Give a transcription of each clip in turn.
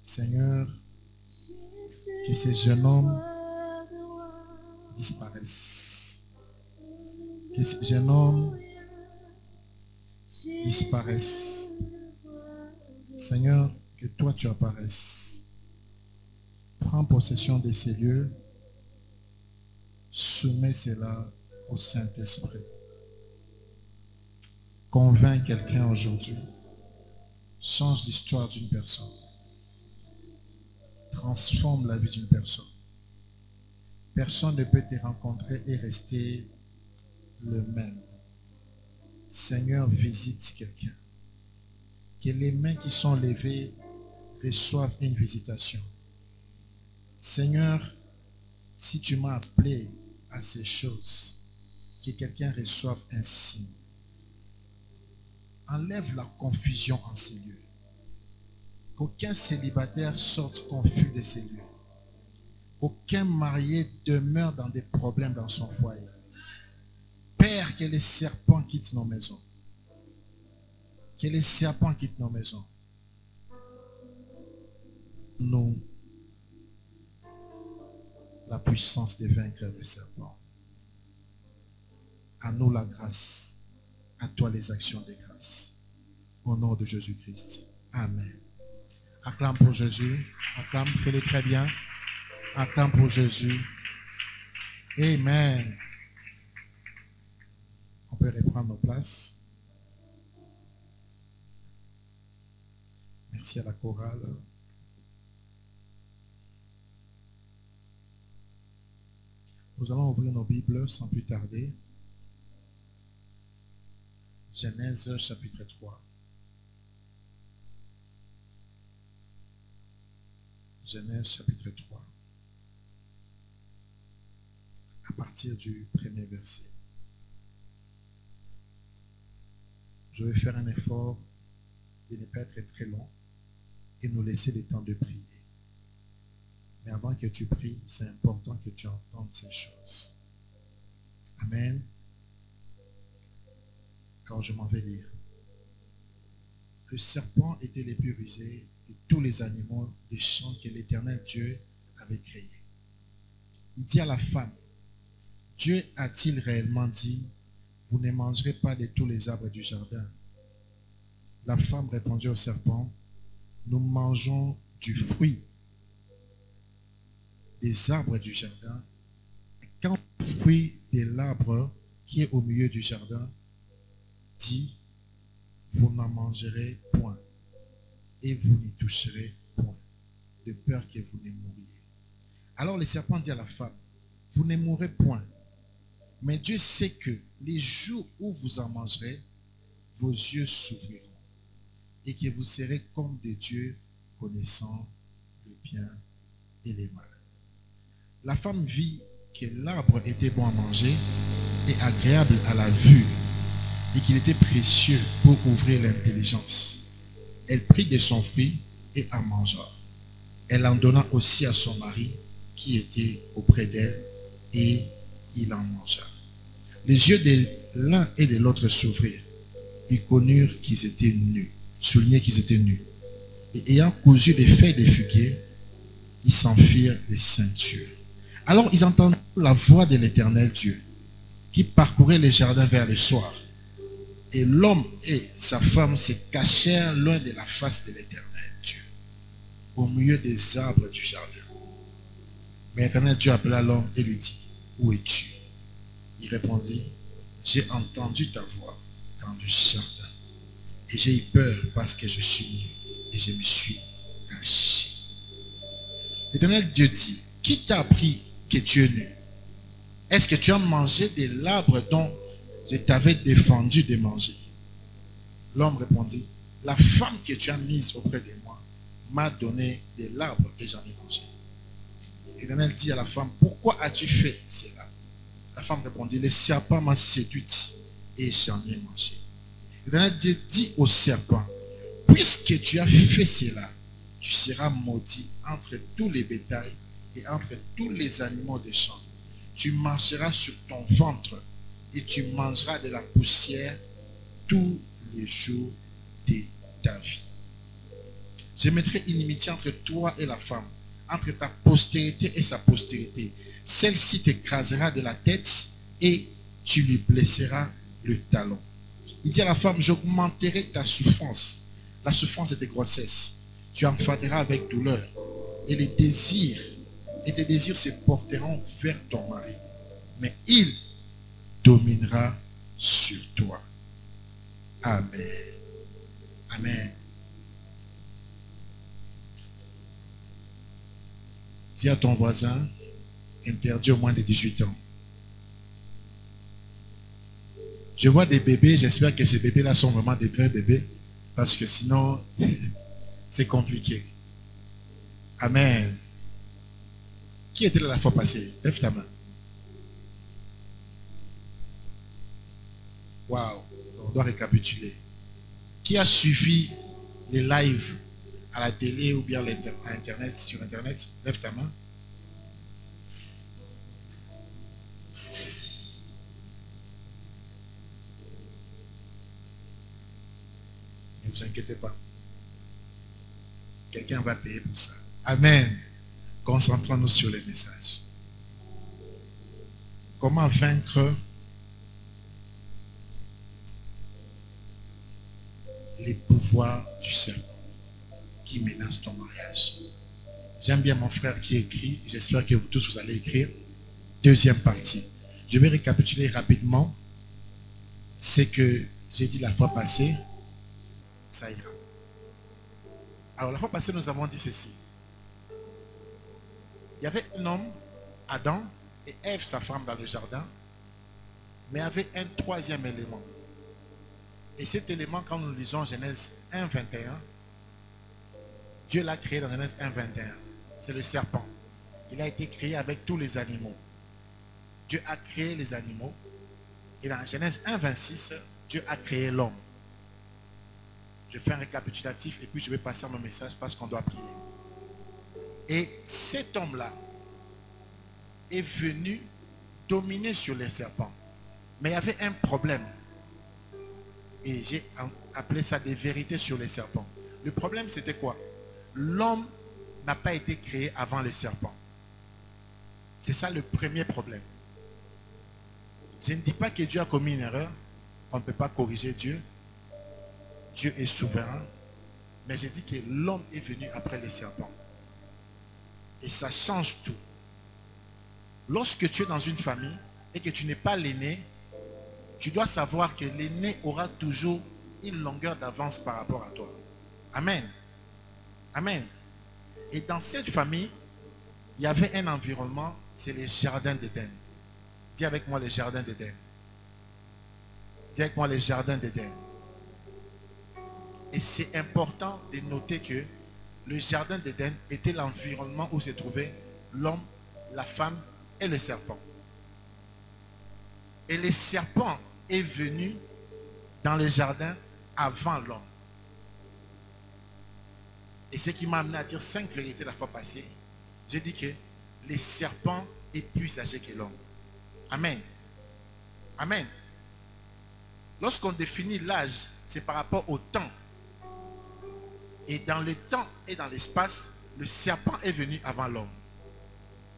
Seigneur, que ces jeunes hommes disparaissent. Que ces jeunes hommes disparaissent. Seigneur, que toi tu apparaisses. Prends possession de ces lieux. Soumets cela au Saint-Esprit. Convainc quelqu'un aujourd'hui. Change l'histoire d'une personne. Transforme la vie d'une personne. Personne ne peut te rencontrer et rester le même. Seigneur, visite quelqu'un. Que les mains qui sont levées reçoivent une visitation. Seigneur, si tu m'as appelé à ces choses, que quelqu'un reçoive un signe. Enlève la confusion en ces lieux. Qu'aucun célibataire sorte confus de ces lieux. Aucun marié demeure dans des problèmes dans son foyer. Père, que les serpents quittent nos maisons. Que les serpents quittent nos maisons. Nous, la puissance de vaincre les serpents. À nous la grâce. À toi les actions de grâce. Au nom de Jésus-Christ. Amen. Acclame pour Jésus. Acclame, fais-le très bien. Acclame pour Jésus. Amen. On peut reprendre nos places. Merci à la chorale. Nous allons ouvrir nos Bibles sans plus tarder. Genèse chapitre 3. Genèse chapitre 3. À partir du premier verset. Je vais faire un effort de ne pas être très long et nous laisser le temps de prier. Mais avant que tu pries, c'est important que tu entendes ces choses. Amen. Quand je m'en vais lire. Le serpent était le plus rusé de tous les animaux des champs que l'Éternel Dieu avait créés. Il dit à la femme, Dieu a-t-il réellement dit, vous ne mangerez pas de tous les arbres du jardin? La femme répondit au serpent, nous mangeons du fruit des arbres du jardin. Et quand le fruit de l'arbre qui est au milieu du jardin dit, vous n'en mangerez point et vous n'y toucherez point, de peur que vous ne mouriez. Alors le serpent dit à la femme, vous ne mourrez point, mais Dieu sait que les jours où vous en mangerez, vos yeux s'ouvriront et que vous serez comme des dieux connaissant le bien et le mal. La femme vit que l'arbre était bon à manger et agréable à la vue et qu'il était précieux pour ouvrir l'intelligence. Elle prit de son fruit et en mangea. Elle en donna aussi à son mari qui était auprès d'elle et il en mangea. Les yeux de l'un et de l'autre s'ouvrirent. Ils connurent qu'ils étaient nus, soulignaient qu'ils étaient nus. Et ayant cousu des feuilles de figuier, ils s'en firent des ceintures. Alors ils entendirent la voix de l'Éternel Dieu qui parcourait les jardins vers le soir. Et l'homme et sa femme se cachèrent loin de la face de l'Éternel Dieu, au milieu des arbres du jardin. Mais l'Éternel Dieu appela l'homme et lui dit, où es-tu? Il répondit, j'ai entendu ta voix dans le jardin, et j'ai eu peur parce que je suis nu, et je me suis caché. L'Éternel Dieu dit, qui t'a appris que tu es nu? Est-ce que tu as mangé de l'arbre dont je t'avais défendu de manger? L'homme répondit, la femme que tu as mise auprès de moi m'a donné de l'arbre et j'en ai mangé. L'Éternel dit à la femme, pourquoi as-tu fait cela? La femme répondit, le serpent m'a séduite et j'en ai mangé. L'Éternel Dieu dit au serpent, puisque tu as fait cela, tu seras maudit entre tous les bétails et entre tous les animaux des champs. Tu marcheras sur ton ventre et tu mangeras de la poussière tous les jours de ta vie. Je mettrai inimitié entre toi et la femme, entre ta postérité et sa postérité. Celle-ci t'écrasera de la tête et tu lui blesseras le talon. Il dit à la femme, j'augmenterai ta souffrance, la souffrance de tes grossesses. Tu enfanteras avec douleur et tes désirs se porteront vers ton mari. Mais il dominera sur toi. Amen. Amen. Dis à ton voisin, interdit au moins de 18 ans. Je vois des bébés, j'espère que ces bébés-là sont vraiment des vrais bébés, parce que sinon, c'est compliqué. Amen. Qui était là la fois passée? Lève ta main. Waouh, on doit récapituler. Qui a suivi les lives à la télé ou bien à Internet, sur Internet? Lève ta main. Ne vous inquiétez pas. Quelqu'un va payer pour ça. Amen. Concentrons-nous sur les messages. Comment vaincre les pouvoirs du serpent qui menacent ton mariage? J'aime bien mon frère qui écrit. J'espère que vous tous vous allez écrire. Deuxième partie. Je vais récapituler rapidement ce que j'ai dit la fois passée. Ça ira. Alors la fois passée, nous avons dit ceci. Il y avait un homme, Adam, et Ève, sa femme, dans le jardin, mais il y avait un troisième élément. Et cet élément, quand nous lisons Genèse 1, 21, Dieu l'a créé dans Genèse 1, 21. C'est le serpent. Il a été créé avec tous les animaux. Dieu a créé les animaux. Et dans Genèse 1, 26, Dieu a créé l'homme. Je fais un récapitulatif et puis je vais passer à mon message parce qu'on doit prier. Et cet homme-là est venu dominer sur les serpents. Mais il y avait un problème. Et j'ai appelé ça des vérités sur les serpents. Le problème, c'était quoi? L'homme n'a pas été créé avant le serpent. C'est ça le premier problème. Je ne dis pas que Dieu a commis une erreur. On ne peut pas corriger Dieu. Dieu est souverain. Mais je dis que l'homme est venu après les serpents. Et ça change tout. Lorsque tu es dans une famille et que tu n'es pas l'aîné, tu dois savoir que l'aîné aura toujours une longueur d'avance par rapport à toi. Amen. Amen. Et dans cette famille, il y avait un environnement, c'est les jardins d'Éden. Dis avec moi les jardins d'Éden. Dis avec moi les jardins d'Éden. Et c'est important de noter que le jardin d'Éden était l'environnement où se trouvaient l'homme, la femme et le serpent. Et le serpent est venu dans le jardin avant l'homme. Et ce qui m'a amené à dire 5 vérités la fois passée, j'ai dit que le serpent est plus âgé que l'homme. Amen. Amen. Lorsqu'on définit l'âge, c'est par rapport au temps. Et dans le temps et dans l'espace, le serpent est venu avant l'homme.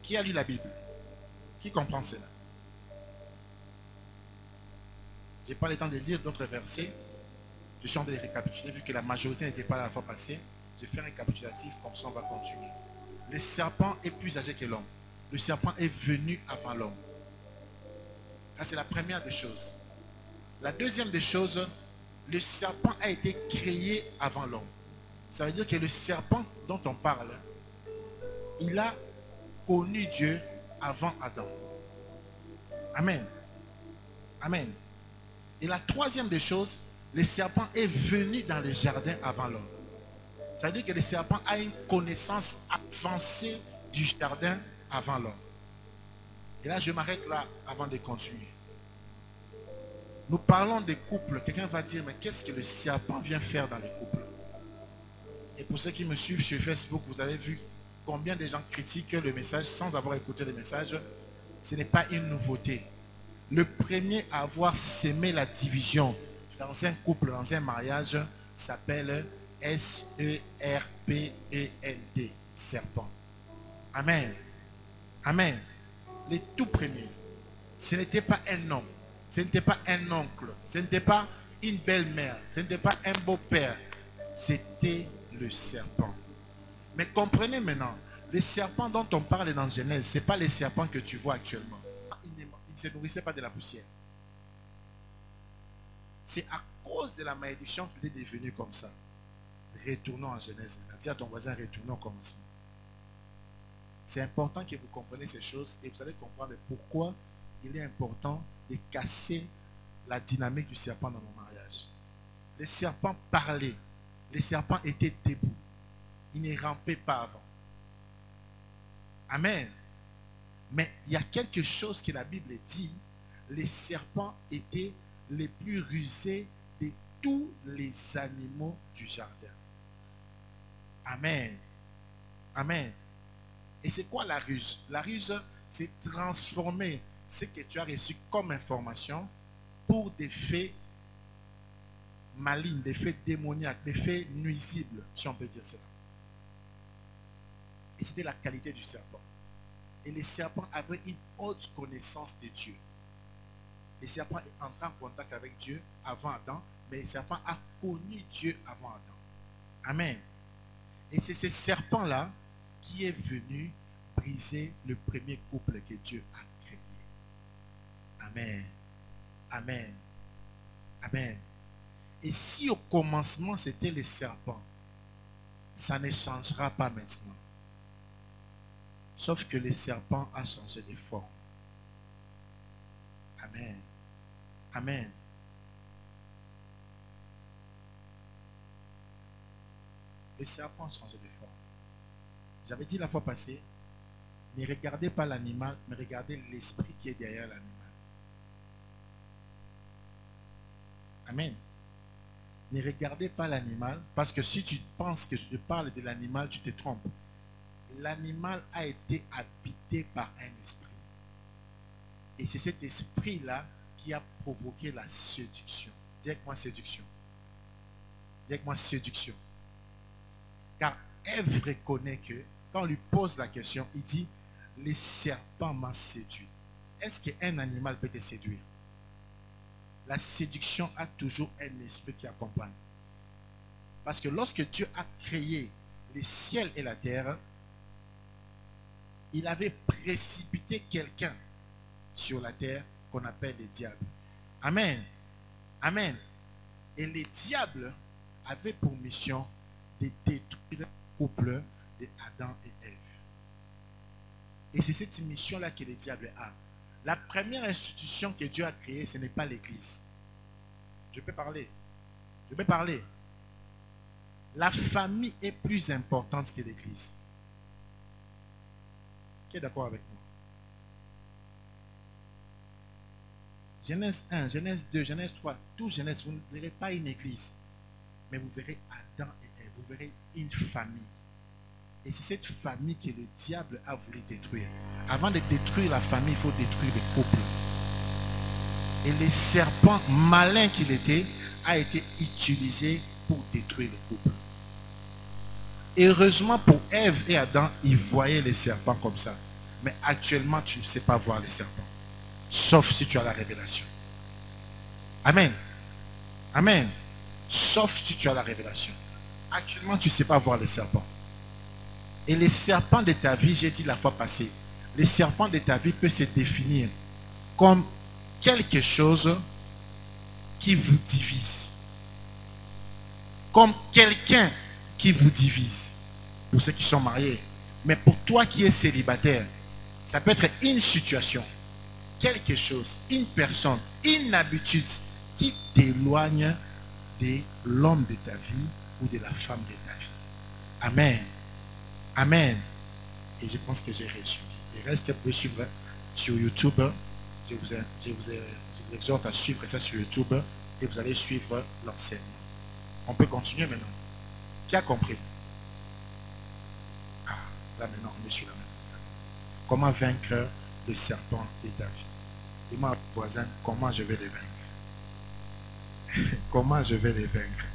Qui a lu la Bible? Qui comprend cela? Je n'ai pas le temps de lire d'autres versets. Je suis en train de récapituler, vu que la majorité n'était pas là la fois passée. Je fais un récapitulatif, comme ça on va continuer. Le serpent est plus âgé que l'homme. Le serpent est venu avant l'homme. Ça, c'est la première des choses. La deuxième des choses, le serpent a été créé avant l'homme. Ça veut dire que le serpent dont on parle, il a connu Dieu avant Adam. Amen. Amen. Et la troisième des choses, le serpent est venu dans le jardin avant l'homme. Ça veut dire que le serpent a une connaissance avancée du jardin avant l'homme. Et là, je m'arrête là avant de continuer. Nous parlons des couples. Quelqu'un va dire, mais qu'est-ce que le serpent vient faire dans les couples? Et pour ceux qui me suivent sur Facebook, vous avez vu combien de gens critiquent le message sans avoir écouté le message. Ce n'est pas une nouveauté. Le premier à avoir sémé la division dans un couple, dans un mariage, s'appelle S-E-R-P-E-N-T. Serpent. Amen. Amen. Les tout premiers. Ce n'était pas un homme. Ce n'était pas un oncle. Ce n'était pas une belle-mère. Ce n'était pas un beau-père. C'était le serpent. Mais comprenez maintenant, les serpents dont on parle dans Genèse, ce n'est pas les serpents que tu vois actuellement. Ils ne se nourrissaient pas de la poussière. C'est à cause de la malédiction qu'il est devenu comme ça. Retournons en Genèse. Dis à ton voisin, retournons au commencement. C'est important que vous compreniez ces choses et vous allez comprendre pourquoi il est important de casser la dynamique du serpent dans nos mariages. Les serpents parlaient. Les serpents étaient debout. Ils ne rampaient pas avant. Amen. Mais il y a quelque chose que la Bible dit. Les serpents étaient les plus rusés de tous les animaux du jardin. Amen. Amen. Et c'est quoi la ruse? La ruse, c'est transformer ce que tu as reçu comme information pour des faits malignes, des faits démoniaques, des faits nuisibles, si on peut dire cela. Et c'était la qualité du serpent. Et les serpents avaient une haute connaissance de Dieu. Les serpents est entré en contact avec Dieu avant Adam, mais les serpents a connu Dieu avant Adam. Amen. Et c'est ce serpent-là qui est venu briser le premier couple que Dieu a créé. Amen. Amen. Amen. Et si au commencement c'était le serpent, ça ne changera pas maintenant. Sauf que le serpent a changé de forme. Amen. Amen. Le serpent a changé de forme. J'avais dit la fois passée, ne regardez pas l'animal, mais regardez l'esprit qui est derrière l'animal. Amen. Ne regardez pas l'animal, parce que si tu penses que je parle de l'animal, tu te trompes. L'animal a été habité par un esprit. Et c'est cet esprit-là qui a provoqué la séduction. Dis avec moi séduction. Dis avec moi séduction. Car Ève reconnaît que, quand on lui pose la question, il dit, le serpent m'a séduit. Est-ce qu'un animal peut te séduire? La séduction a toujours un esprit qui accompagne. Parce que lorsque Dieu a créé le ciel et la terre, il avait précipité quelqu'un sur la terre qu'on appelle le diable. Amen. Amen. Et le diable avait pour mission de détruire le couple de Adam et Ève. Et c'est cette mission-là que le diable a. La première institution que Dieu a créée, ce n'est pas l'église. Je peux parler. Je peux parler. La famille est plus importante que l'église. Qui est d'accord avec moi? Genèse 1, Genèse 2, Genèse 3, tout Genèse, vous ne verrez pas une église, mais vous verrez Adam et Ève, vous verrez une famille. Et c'est cette famille que le diable a voulu détruire. Avant de détruire la famille, il faut détruire le couple. Et le serpent malin qu'il était a été utilisé pour détruire le couple. Heureusement pour Ève et Adam, ils voyaient les serpents comme ça. Mais actuellement, tu ne sais pas voir les serpents. Sauf si tu as la révélation. Amen. Amen. Sauf si tu as la révélation. Actuellement, tu ne sais pas voir les serpents. Et les serpents de ta vie, j'ai dit la fois passée, les serpents de ta vie peuvent se définir comme quelque chose qui vous divise. Comme quelqu'un qui vous divise. Pour ceux qui sont mariés. Mais pour toi qui es célibataire, ça peut être une situation, quelque chose, une personne, une habitude qui t'éloigne de l'homme de ta vie ou de la femme de ta vie. Amen. Amen. Et je pense que j'ai résumé. Le reste, vous pouvez suivre sur YouTube. Je vous exhorte à suivre ça sur YouTube et vous allez suivre l'enseignement. On peut continuer maintenant. Qui a compris? Ah, là maintenant, on est sur la même. Comment vaincre le serpent de ta vie? Dis-moi, voisin, comment je vais les vaincre? Comment je vais les vaincre?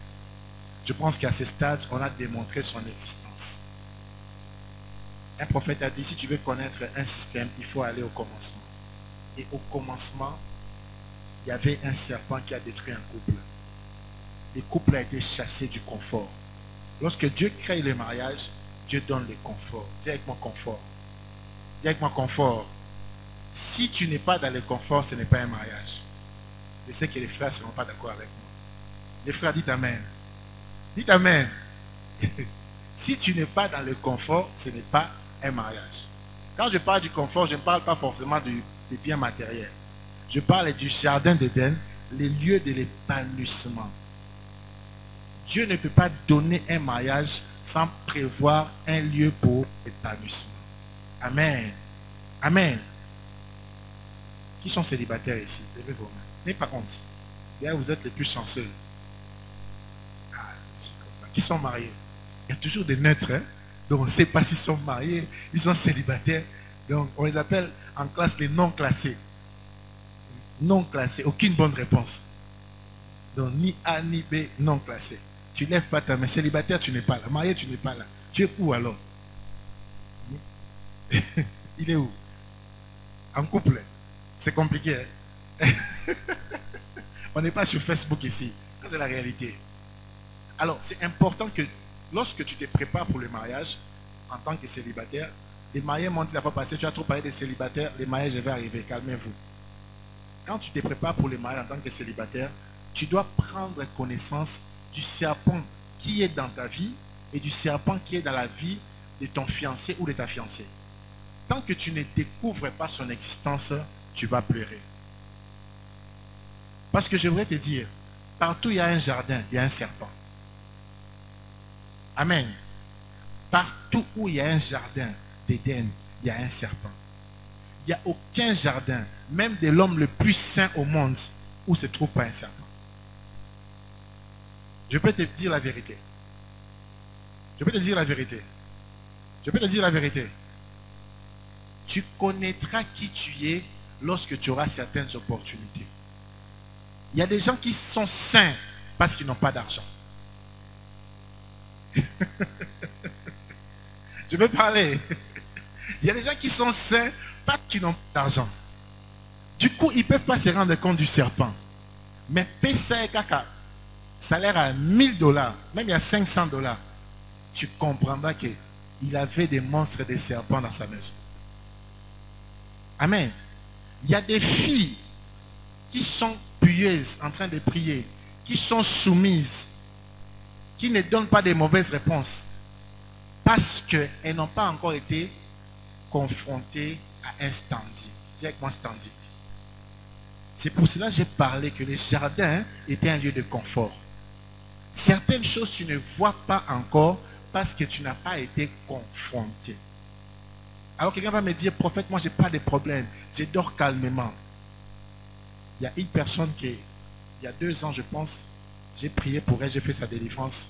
Je pense qu'à ce stade, on a démontré son existence. Un prophète a dit, si tu veux connaître un système, il faut aller au commencement. Et au commencement, il y avait un serpent qui a détruit un couple. Le couple a été chassé du confort. Lorsque Dieu crée le mariage, Dieu donne le confort. Dis avec moi confort. Dis avec moi confort. Si tu n'es pas dans le confort, ce n'est pas un mariage. Je sais que les frères ne seront pas d'accord avec moi. Les frères, dites Amen. Dites Amen. Si tu n'es pas dans le confort, ce n'est pas un mariage. Quand je parle du confort, je ne parle pas forcément des biens matériels. Je parle du jardin d'Éden, les lieux de l'épanouissement. Dieu ne peut pas donner un mariage sans prévoir un lieu pour l'épanouissement. Amen. Amen. Qui sont célibataires ici? Levez vos mains. N'ayez pas honte. Bien, vous êtes les plus chanceux. Qui sont mariés? Il y a toujours des neutres. Hein? Donc on ne sait pas s'ils sont mariés, ils sont célibataires. Donc on les appelle en classe les non classés. Non classés, aucune bonne réponse. Donc ni A ni B, non classé. Tu ne lèves pas ta main. Célibataire, tu n'es pas là. Marié, tu n'es pas là. Tu es où alors? Il est où? En couple. C'est compliqué. Hein? On n'est pas sur Facebook ici. Ça, c'est la réalité. Alors, c'est important que lorsque tu te prépares pour le mariage, en tant que célibataire, les mariés m'ont dit la fois passée, tu as trop parlé des célibataires, les mariages vont arriver, calmez-vous. Quand tu te prépares pour le mariage en tant que célibataire, tu dois prendre connaissance du serpent qui est dans ta vie et du serpent qui est dans la vie de ton fiancé ou de ta fiancée. Tant que tu ne découvres pas son existence, tu vas pleurer. Parce que je voudrais te dire, partout il y a un jardin, il y a un serpent. Amen. Partout où il y a un jardin d'Éden, il y a un serpent. Il n'y a aucun jardin, même de l'homme le plus saint au monde, où ne se trouve pas un serpent. Je peux te dire la vérité. Je peux te dire la vérité. Je peux te dire la vérité. Tu connaîtras qui tu es lorsque tu auras certaines opportunités. Il y a des gens qui sont saints parce qu'ils n'ont pas d'argent. Je veux parler. Il y a des gens qui sont saints parce qu'ils n'ont pas d'argent. Du coup, ils ne peuvent pas se rendre compte du serpent. Mais PCA et Kaka, salaire à $1000, même il y a $500, tu comprendras qu'il avait des monstres et des serpents dans sa maison. Amen. Il y a des filles qui sont pieuses en train de prier, qui sont soumises, qui ne donnent pas de mauvaises réponses parce qu'elles n'ont pas encore été confrontées à un standing. Dis avec moi standing. C'est pour cela que j'ai parlé que les jardins étaient un lieu de confort. Certaines choses tu ne vois pas encore parce que tu n'as pas été confronté. Alors quelqu'un va me dire, prophète, moi je n'ai pas de problème, je dors calmement. Il y a une personne qui, il y a 2 ans je pense, j'ai prié pour elle, j'ai fait sa délivrance.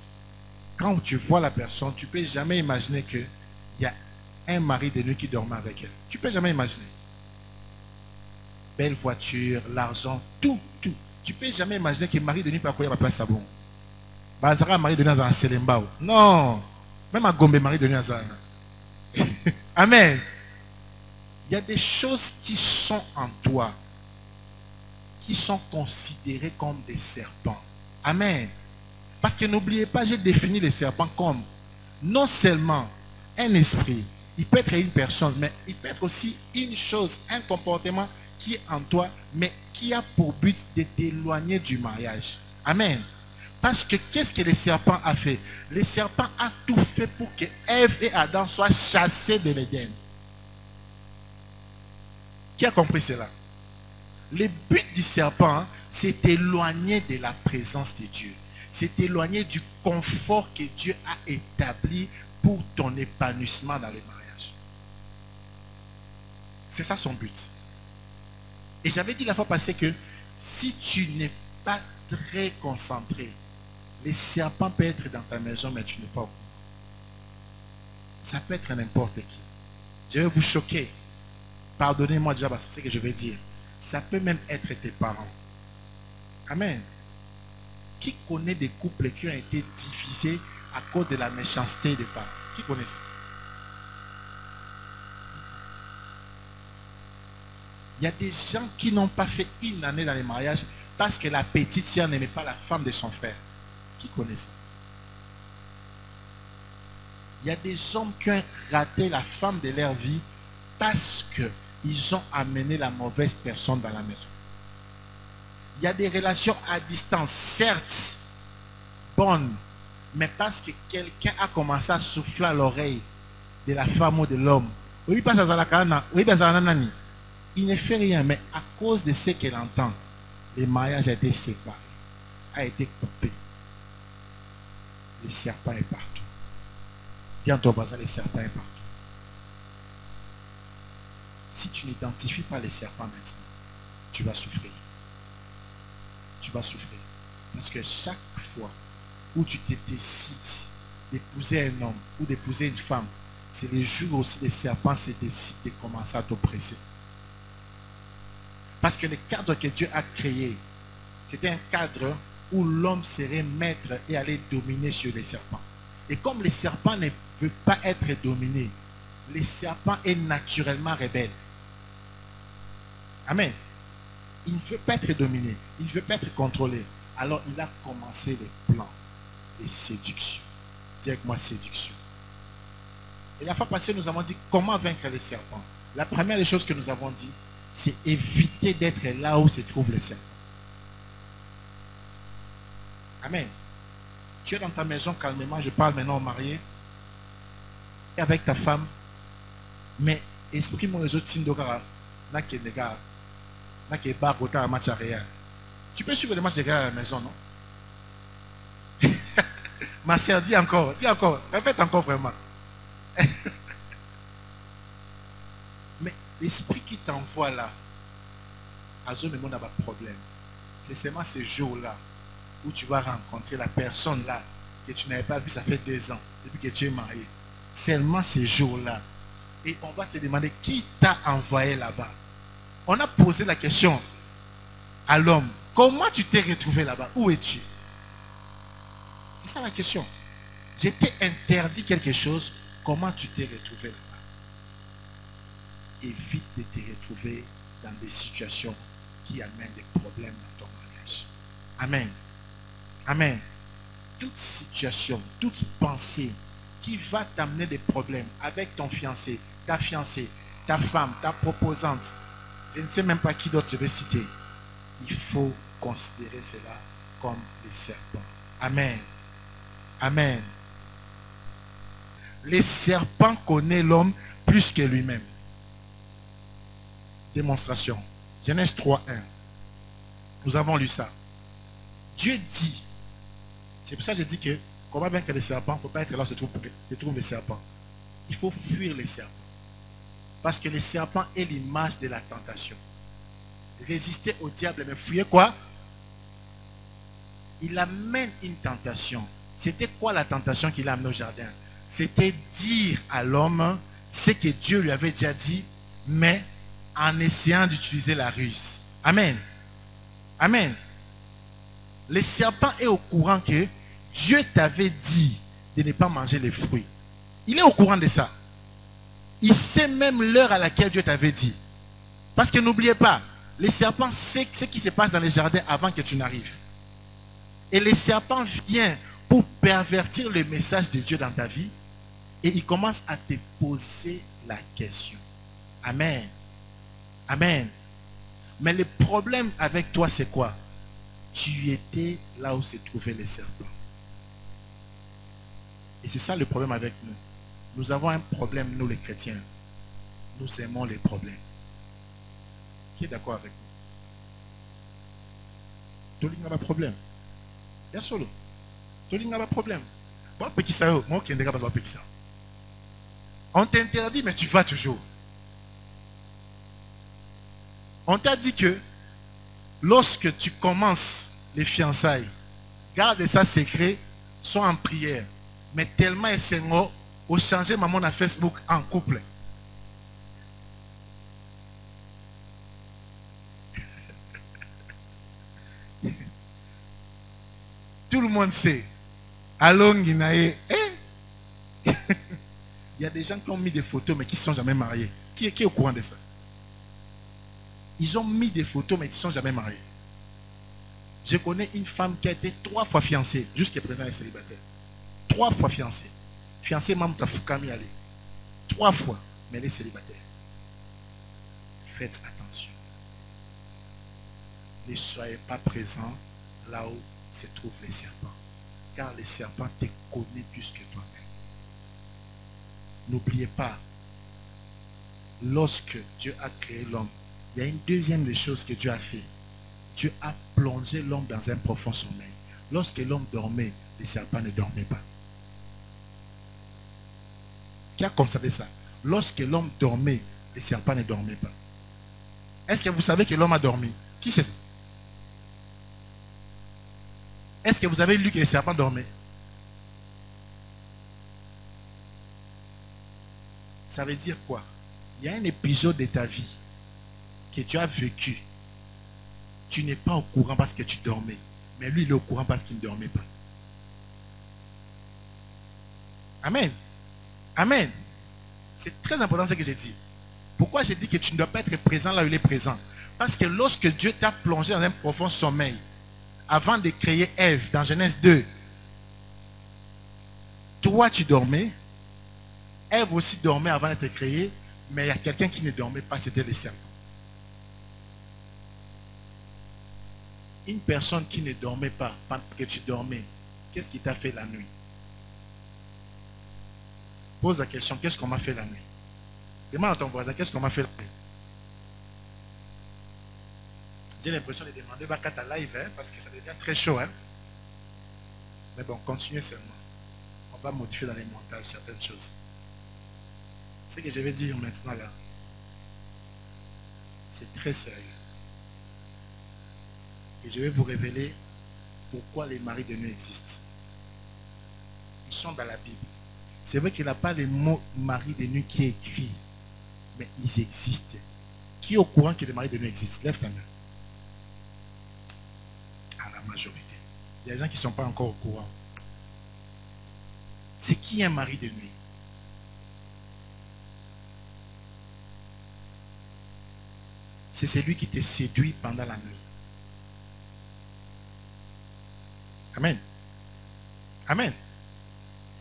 Quand tu vois la personne, tu ne peux jamais imaginer qu'il y a un mari de nuit qui dormait avec elle. Tu ne peux jamais imaginer. Belle voiture, l'argent, tout, tout. Tu ne peux jamais imaginer que mari de nuit peut accueillir ma place à bon. Bazara mari de nuit à Selembao. Non. Même à Gombe, mari de nuit à Amen. Il y a des choses qui sont en toi, qui sont considérées comme des serpents. Amen. Parce que n'oubliez pas, j'ai défini les serpents comme non seulement un esprit, il peut être une personne, mais il peut être aussi une chose, un comportement qui est en toi, mais qui a pour but de t'éloigner du mariage. Amen. Parce que qu'est-ce que le serpent a fait? Le serpent a tout fait pour que Ève et Adam soient chassés de l'Éden. Qui a compris cela? Le but du serpent, c'est d'éloigner de la présence de Dieu. C'est éloigner du confort que Dieu a établi pour ton épanouissement dans le mariage. C'est ça son but. Et j'avais dit la fois passée que si tu n'es pas très concentré, les serpents peuvent être dans ta maison, mais tu n'es pas au courant. Ça peut être n'importe qui. Je vais vous choquer. Pardonnez-moi déjà parce que c'est ce que je vais dire. Ça peut même être tes parents. Amen. Qui connaît des couples qui ont été divisés à cause de la méchanceté des parents? Qui connaît ça? Il y a des gens qui n'ont pas fait une année dans les mariages parce que la petite sœur n'aimait pas la femme de son frère. Qui connaît ça? Il y a des hommes qui ont raté la femme de leur vie parce qu'ils ont amené la mauvaise personne dans la maison. Il y a des relations à distance, certes bonnes, mais parce que quelqu'un a commencé à souffler à l'oreille de la femme ou de l'homme. Il ne fait rien, mais à cause de ce qu'elle entend, le mariage a été séparé, a été coupé. Le serpent est partout. Dis en ton voisin, le serpent est partout. Si tu n'identifies pas les serpents maintenant, tu vas souffrir. Tu vas souffrir. Parce que chaque fois où tu te décides d'épouser un homme ou d'épouser une femme, c'est le jour aussi les serpents se décident de commencer à t'oppresser. Parce que le cadre que Dieu a créé, c'était un cadre où l'homme serait maître et allait dominer sur les serpents. Et comme le serpent ne veut pas être dominé, le serpent est naturellement rebelle. Amen. Il ne veut pas être dominé, il ne veut pas être contrôlé. Alors il a commencé les plans de séduction. Dis avec moi séduction. Et la fois passée, nous avons dit comment vaincre les serpents. La première des choses que nous avons dit, c'est éviter d'être là où se trouve le serpent. Amen. Tu es dans ta maison calmement, je parle maintenant au marié, et avec ta femme, mais exprime-moi les autres signes de gars, match arrière. Tu peux suivre les matchs de gars à la maison, non? Ma sœur, dis encore, répète encore vraiment. Mais l'esprit qui t'envoie là, à ce moment, n'a pas de problème. C'est seulement ce jour-là où tu vas rencontrer la personne là que tu n'avais pas vue, ça fait 2 ans, depuis que tu es marié. Seulement ces jours-là. Et on va te demander qui t'a envoyé là-bas. On a posé la question à l'homme. Comment tu t'es retrouvé là-bas? Où es-tu? C'est ça la question. Je t'ai interdit quelque chose. Comment tu t'es retrouvé là-bas? Évite de te retrouver dans des situations qui amènent des problèmes dans ton mariage. Amen. Amen. Toute situation, toute pensée qui va t'amener des problèmes avec ton fiancé, ta fiancée, ta femme, ta proposante, je ne sais même pas qui d'autre je vais citer. Il faut considérer cela comme les serpents. Amen. Amen. Les serpents connaissent l'homme plus que lui-même. Démonstration. Genèse 3:1. Nous avons lu ça. Dieu dit, c'est pour ça que je dis que, comment vaincre les serpents, il ne faut pas être là où se trouvent les serpents. Il faut fuir les serpents. Parce que les serpents est l'image de la tentation. Résister au diable, mais fuyez quoi? Il amène une tentation. C'était quoi la tentation qu'il a amenée au jardin? C'était dire à l'homme ce que Dieu lui avait déjà dit, mais en essayant d'utiliser la ruse. Amen. Amen. Le serpent est au courant que Dieu t'avait dit de ne pas manger les fruits. Il est au courant de ça. Il sait même l'heure à laquelle Dieu t'avait dit. Parce que n'oubliez pas, les serpents savent ce qui se passe dans les jardins avant que tu n'arrives. Et les serpents viennent pour pervertir le message de Dieu dans ta vie. Et ils commencent à te poser la question. Amen. Amen. Mais le problème avec toi, c'est quoi? Tu étais là où se trouvaient les serpents. Et c'est ça le problème avec nous. Nous avons un problème, nous les chrétiens. Nous aimons les problèmes. Qui est d'accord avec nous? Tout le monde a un problème. Bien sûr. Tout le monde a un problème. Bon, petit ça, moi qui ne pas petit ça. On t'interdit, mais tu vas toujours. On t'a dit que lorsque tu commences les fiançailles, garde ça secret, sois en prière. Mais tellement c'est au changer maman à Facebook en couple. monde sait. Allô, Guinaé. Il y a des gens qui ont mis des photos mais qui ne sont jamais mariés. Qui est au courant de ça? Ils ont mis des photos mais qui ne sont jamais mariés. Je connais une femme qui a été 3 fois fiancée, jusqu'à présent elle est célibataire. 3 fois fiancée. Fiancée même Tafoukami allé. 3 fois, mais elle est célibataire. Faites attention. Ne soyez pas présents là où se trouvent les serpents. Car les serpents te connaissent plus que toi-même. N'oubliez pas, lorsque Dieu a créé l'homme, il y a une deuxième des choses que Dieu a fait. Dieu a plongé l'homme dans un profond sommeil. Lorsque l'homme dormait, les serpents ne dormaient pas. Qui a constaté ça? Lorsque l'homme dormait, les serpents ne dormaient pas. Est-ce que vous savez que l'homme a dormi? Qui c'est ça? Est-ce que vous avez lu que les serpents dormaient? Ça veut dire quoi? Il y a un épisode de ta vie que tu as vécu. Tu n'es pas au courant parce que tu dormais. Mais lui, il est au courant parce qu'il ne dormait pas. Amen. Amen. C'est très important ce que j'ai dit. Pourquoi j'ai dit que tu ne dois pas être présent là où il est présent? Parce que lorsque Dieu t'a plongé dans un profond sommeil, avant de créer Ève, dans Genèse 2, toi tu dormais, Ève aussi dormait avant d'être créée, mais il y a quelqu'un qui ne dormait pas, c'était les serpents. Une personne qui ne dormait pas pendant que tu dormais, qu'est-ce qui t'a fait la nuit? Pose la question, qu'est-ce qu'on m'a fait la nuit? Demande à ton voisin, qu'est-ce qu'on m'a fait la nuit? J'ai l'impression de demander Bakata live, hein, parce que ça devient très chaud. Hein. Mais bon, continuez seulement. On va modifier dans les montages certaines choses. Ce que je vais dire maintenant là, c'est très sérieux. Et je vais vous révéler pourquoi les maris de nuit existent. Ils sont dans la Bible. C'est vrai qu'il n'y a pas le mot mari de nuit qui est écrit, mais ils existent. Qui est au courant que les maris de nuit existent? Lève ta main. À la majorité. Il y a des gens qui ne sont pas encore au courant. C'est qui un mari de nuit? C'est celui qui te séduit pendant la nuit. Amen. Amen.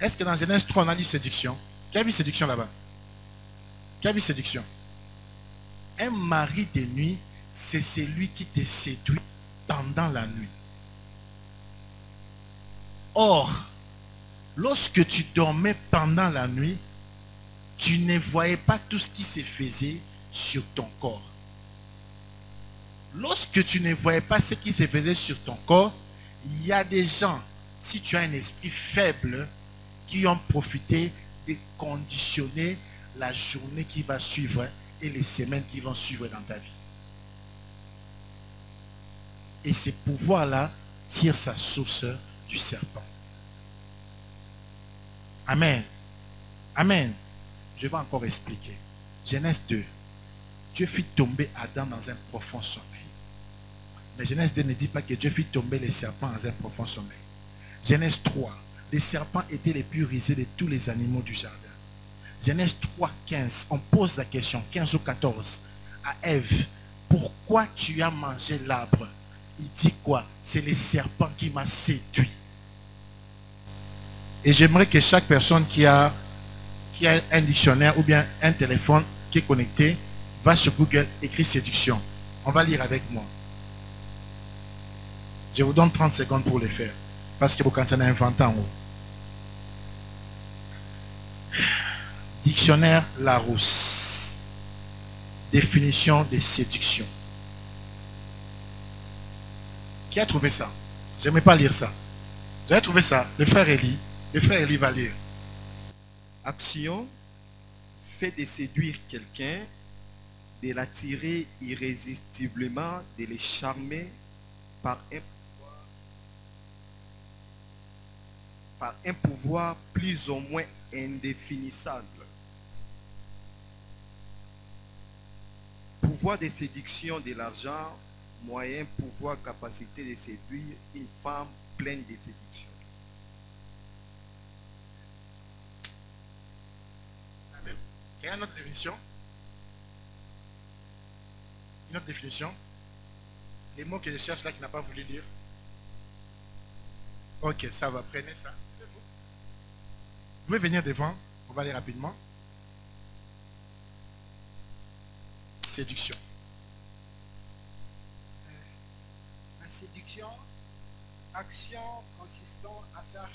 Est-ce que dans Genèse 3, on a lu séduction? Qui a vu séduction là-bas? Qui a vu séduction? Un mari de nuit, c'est celui qui te séduit pendant la nuit. Or, lorsque tu dormais pendant la nuit, tu ne voyais pas tout ce qui se faisait sur ton corps. Lorsque tu ne voyais pas ce qui se faisait sur ton corps, il y a des gens, si tu as un esprit faible, qui ont profité de conditionner la journée qui va suivre et les semaines qui vont suivre dans ta vie. Et ces pouvoirs-là tirent sa source du serpent. Amen. Amen. Je vais encore expliquer. Genèse 2. Dieu fit tomber Adam dans un profond sommeil. Mais Genèse 2 ne dit pas que Dieu fit tomber les serpents dans un profond sommeil. Genèse 3. Les serpents étaient les plus rusés de tous les animaux du jardin. Genèse 3, 15. On pose la question, 15 ou 14, à Ève. Pourquoi tu as mangé l'arbre? Il dit quoi? C'est les serpents qui m'ont séduit. Et j'aimerais que chaque personne qui a un dictionnaire ou bien un téléphone qui est connecté, va sur Google, écrit séduction. On va lire avec moi. Je vous donne 30 secondes pour le faire. Parce que vous quand on a inventé en haut. Dictionnaire Larousse. Définition de séduction. Qui a trouvé ça? J'aimerais pas lire ça. Vous avez trouvé ça? Le frère Élie. Le frère Élie va lire. Action, fait de séduire quelqu'un, de l'attirer irrésistiblement, de le charmer par un pouvoir plus ou moins indéfinissable. Pouvoir de séduction de l'argent, moyen, pouvoir, capacité de séduire une femme pleine de séduction. Amen. Il y a une autre définition. Une autre définition. Les mots que je cherche là qui n'a pas voulu lire. Ok, ça va, prenez ça. Vous pouvez venir devant, on va aller rapidement. Séduction. La séduction, action consistant à faire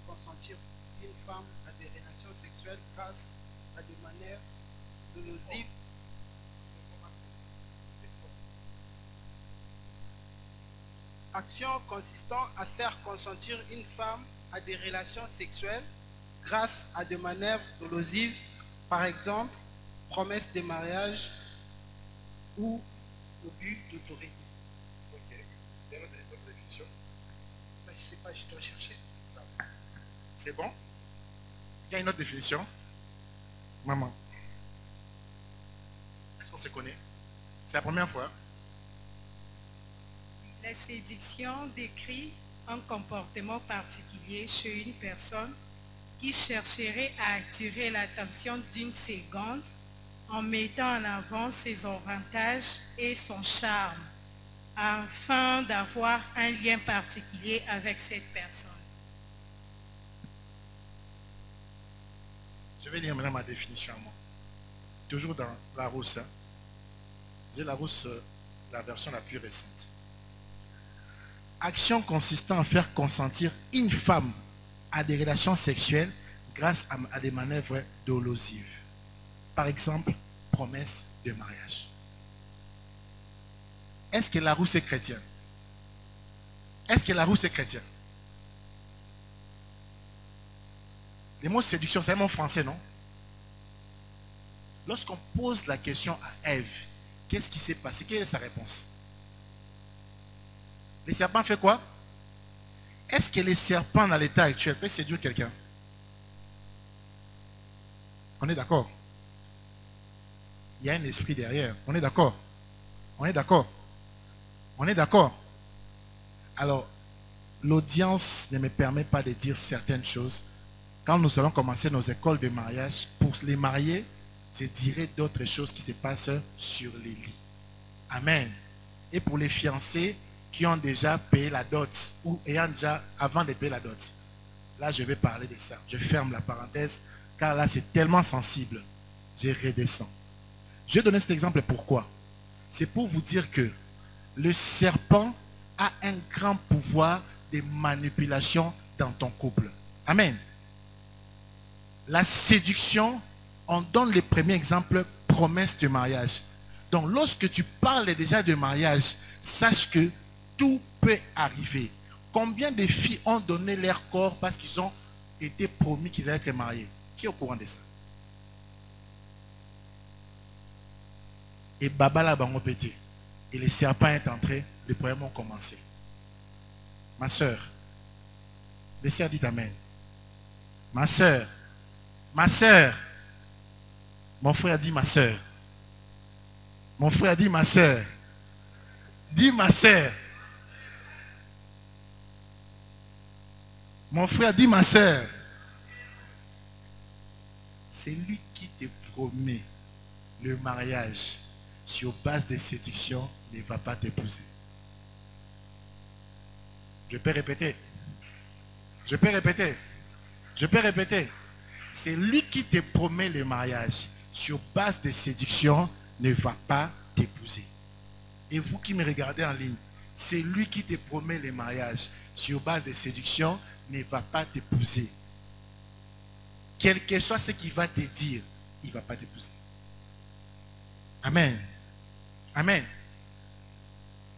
consentir une femme à des relations sexuelles grâce à des manières dolosives. Action consistant à faire consentir une femme à des relations sexuelles grâce à des manœuvres dolosives, par exemple, promesse de mariage ou au but d'autorité. Ok. Il y a une autre définition. Ben, je ne sais pas, je dois chercher. C'est bon? Il y a une autre définition. Maman. Est-ce qu'on se connaît? C'est la première fois. La séduction décrit un comportement particulier chez une personne qui chercherait à attirer l'attention d'une seconde en mettant en avant ses avantages et son charme afin d'avoir un lien particulier avec cette personne. Je vais lire maintenant ma définition à moi. Toujours dans Larousse. Hein. J'ai Larousse, la version la plus récente. Action consistant à faire consentir une femme à des relations sexuelles grâce à des manœuvres dolosives. Par exemple, promesse de mariage. Est-ce que Larousse est chrétien? Est-ce que Larousse est chrétien? Le mot séduction, c'est un mot français, non? Lorsqu'on pose la question à Ève, qu'est-ce qui s'est passé? Quelle est sa réponse? Les serpents fait quoi? Est-ce que les serpents dans l'état actuel peuvent séduire quelqu'un? On est d'accord? Il y a un esprit derrière. On est d'accord? On est d'accord? On est d'accord? Alors, l'audience ne me permet pas de dire certaines choses. Quand nous allons commencer nos écoles de mariage, pour les mariés, je dirai d'autres choses qui se passent sur les lits. Amen. Et pour les fiancés qui ont déjà payé la dot ou ayant déjà avant de payer la dot, là je vais parler de ça. Je ferme la parenthèse car là c'est tellement sensible. Je redescends. Je vais donner cet exemple pourquoi. C'est pour vous dire que le serpent a un grand pouvoir de manipulation dans ton couple. Amen. La séduction, on donne le premier exemple, promesse de mariage. Donc lorsque tu parles déjà de mariage, sache que tout peut arriver. Combien de filles ont donné leur corps parce qu'ils ont été promis qu'ils allaient être mariés? Qui est au courant de ça? Et Baba la bango pété. Et le serpent est entré, les problèmes ont commencé. Ma soeur, les sœurs dit amen. Ma soeur, mon frère dit ma soeur. Mon frère dit ma soeur. Dis ma soeur. Mon frère dit ma soeur. C'est lui qui te promet le mariage sur base de séduction ne va pas t'épouser. Je peux répéter. Je peux répéter. Je peux répéter. C'est lui qui te promet le mariage sur base de séduction ne va pas t'épouser. Et vous qui me regardez en ligne, c'est lui qui te promet le mariage sur base de séduction ne va pas t'épouser. Quel que soit ce qu'il va te dire, il ne va pas t'épouser. Amen. Amen.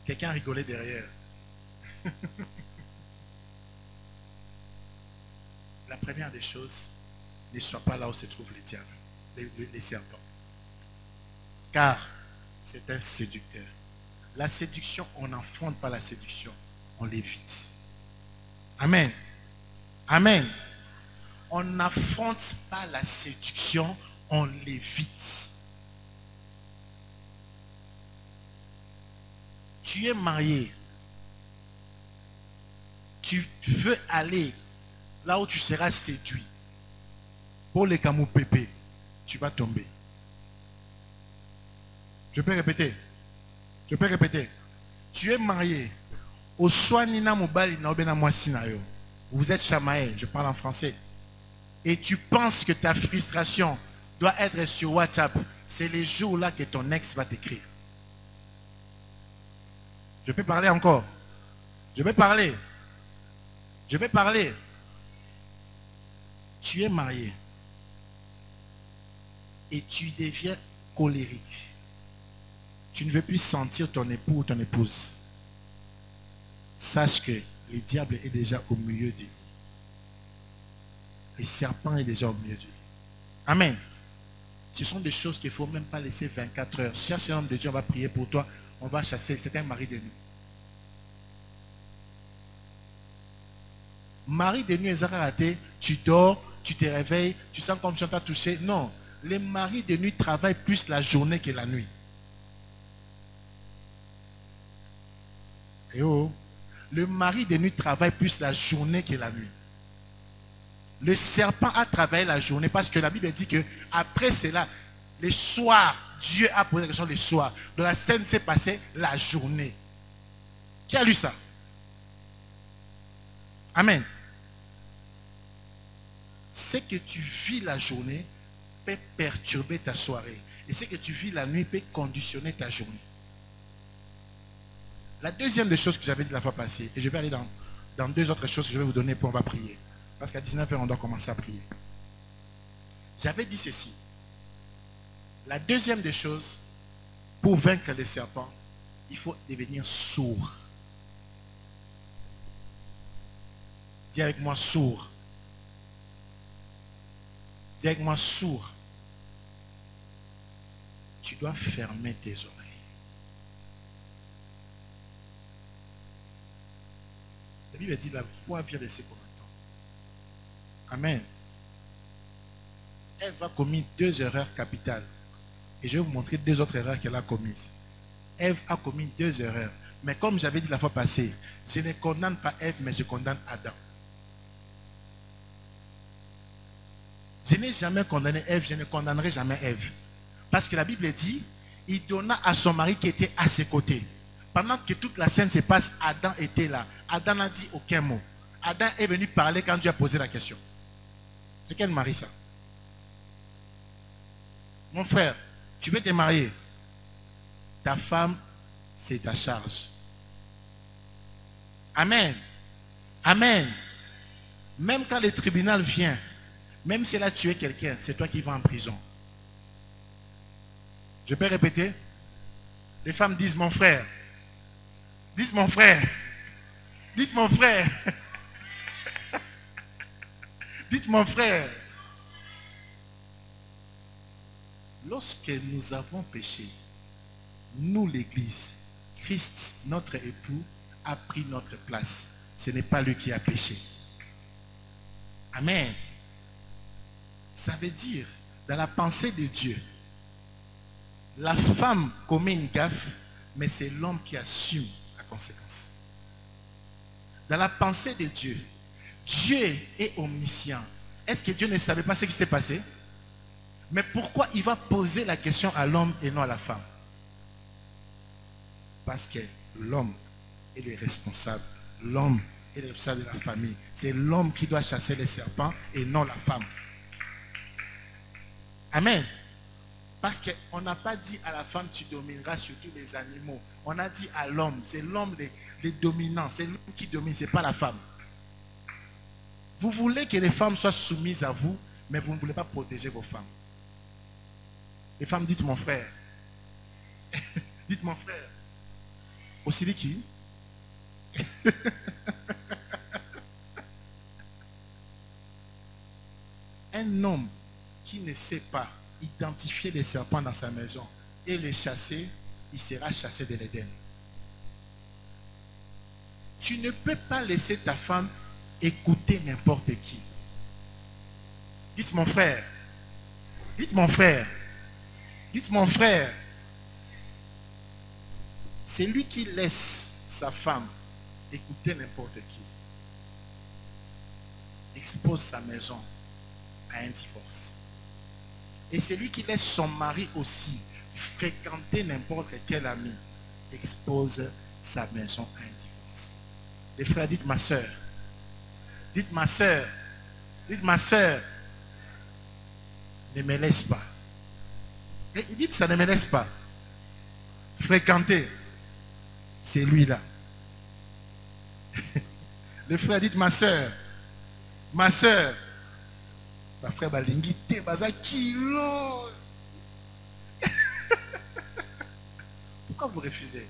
Quelqu'un rigolait derrière. La première des choses, ne sois pas là où se trouvent les diables, les serpents. Car c'est un séducteur. La séduction, on n'enfonce pas la séduction, on l'évite. Amen. Amen. On n'affronte pas la séduction, on l'évite. Tu es marié. tu veux aller là où tu seras séduit, pour les camous pépé, tu vas tomber. Je peux répéter. Je peux répéter. Tu es marié. Au soignina mobile na moisinayo. Vous êtes chamaé, je parle en français. Et tu penses que ta frustration doit être sur WhatsApp. C'est les jours là que ton ex va t'écrire. Je peux parler encore. Je vais parler. Je vais parler. Tu es marié. Et tu deviens colérique. Tu ne veux plus sentir ton époux ou ton épouse. Sache que le diable est déjà au milieu du lit. Le serpent est déjà au milieu du lit. Amen. Ce sont des choses qu'il ne faut même pas laisser 24 heures. Cherche un homme de Dieu, on va prier pour toi. On va chasser. C'est un mari de nuit. Mari de nuit, raté, tu dors, tu te réveilles, tu sens comme si on t'a touché. Non, les maris de nuit travaillent plus la journée que la nuit. Et oh, le mari de nuit travaille plus la journée que la nuit. Le serpent a travaillé la journée parce que la Bible dit que après cela, les soirs, Dieu a posé la question les soirs. Dans la scène s'est passée la journée. Qui a lu ça? Amen. Ce que tu vis la journée peut perturber ta soirée. Et ce que tu vis la nuit peut conditionner ta journée. La deuxième des choses que j'avais dit la fois passée, et je vais aller dans deux autres choses que je vais vous donner pour on va prier. Parce qu'à 19h, on doit commencer à prier. J'avais dit ceci. La deuxième des choses, pour vaincre les serpents, il faut devenir sourd. Dis avec moi sourd. Dis avec moi sourd. Tu dois fermer tes oreilles. La Bible dit la voix vient de ses commandes. Amen. Elle va commettre 2 erreurs capitales. Et je vais vous montrer 2 autres erreurs qu'elle a commises. Ève a commis 2 erreurs. Mais comme j'avais dit la fois passée, je ne condamne pas Ève, mais je condamne Adam. Je n'ai jamais condamné Ève, je ne condamnerai jamais Ève. Parce que la Bible dit, il donna à son mari qui était à ses côtés. Pendant que toute la scène se passe, Adam était là. Adam n'a dit aucun mot. Adam est venu parler quand Dieu a posé la question. C'est quel mari ça? Mon frère, tu veux te marier. Ta femme, c'est ta charge. Amen. Amen. Même quand le tribunal vient, même si elle a tué quelqu'un, c'est toi qui vas en prison. Je peux répéter? Les femmes disent mon frère. Dites mon frère. Dites mon frère. Dites mon frère. Lorsque nous avons péché, nous l'église, Christ, notre époux, a pris notre place. Ce n'est pas lui qui a péché. Amen. Ça veut dire, dans la pensée de Dieu, la femme commet une gaffe, mais c'est l'homme qui assume la conséquence. Dans la pensée de Dieu, Dieu est omniscient. Est-ce que Dieu ne savait pas ce qui s'est passé? Mais pourquoi il va poser la question à l'homme et non à la femme? Parce que l'homme est le responsable. L'homme est le responsable de la famille. C'est l'homme qui doit chasser les serpents et non la femme. Amen. Parce qu'on n'a pas dit à la femme, tu domineras sur tous les animaux. On a dit à l'homme, c'est l'homme les dominants. C'est l'homme qui domine, ce n'est pas la femme. Vous voulez que les femmes soient soumises à vous, mais vous ne voulez pas protéger vos femmes. Les femmes, dites mon frère. Dites mon frère. Aussi dit qui? Un homme qui ne sait pas identifier les serpents dans sa maison et les chasser, il sera chassé de l'Éden. Tu ne peux pas laisser ta femme écouter n'importe qui. Dites mon frère. Dites mon frère. Dites mon frère. C'est lui qui laisse sa femme écouter n'importe qui. expose sa maison à un divorce. Et celui qui laisse son mari aussi fréquenter n'importe quel ami expose sa maison à un divorce. Les frères, dites ma soeur. Dites ma soeur. Dites ma soeur. Ne me laisse pas. Et dites ça, ne me laisse pas. Fréquenter. C'est lui-là. Les frères, dites ma soeur. Ma soeur. Ma frère Balingi, te baza kilo. Pourquoi vous refusez?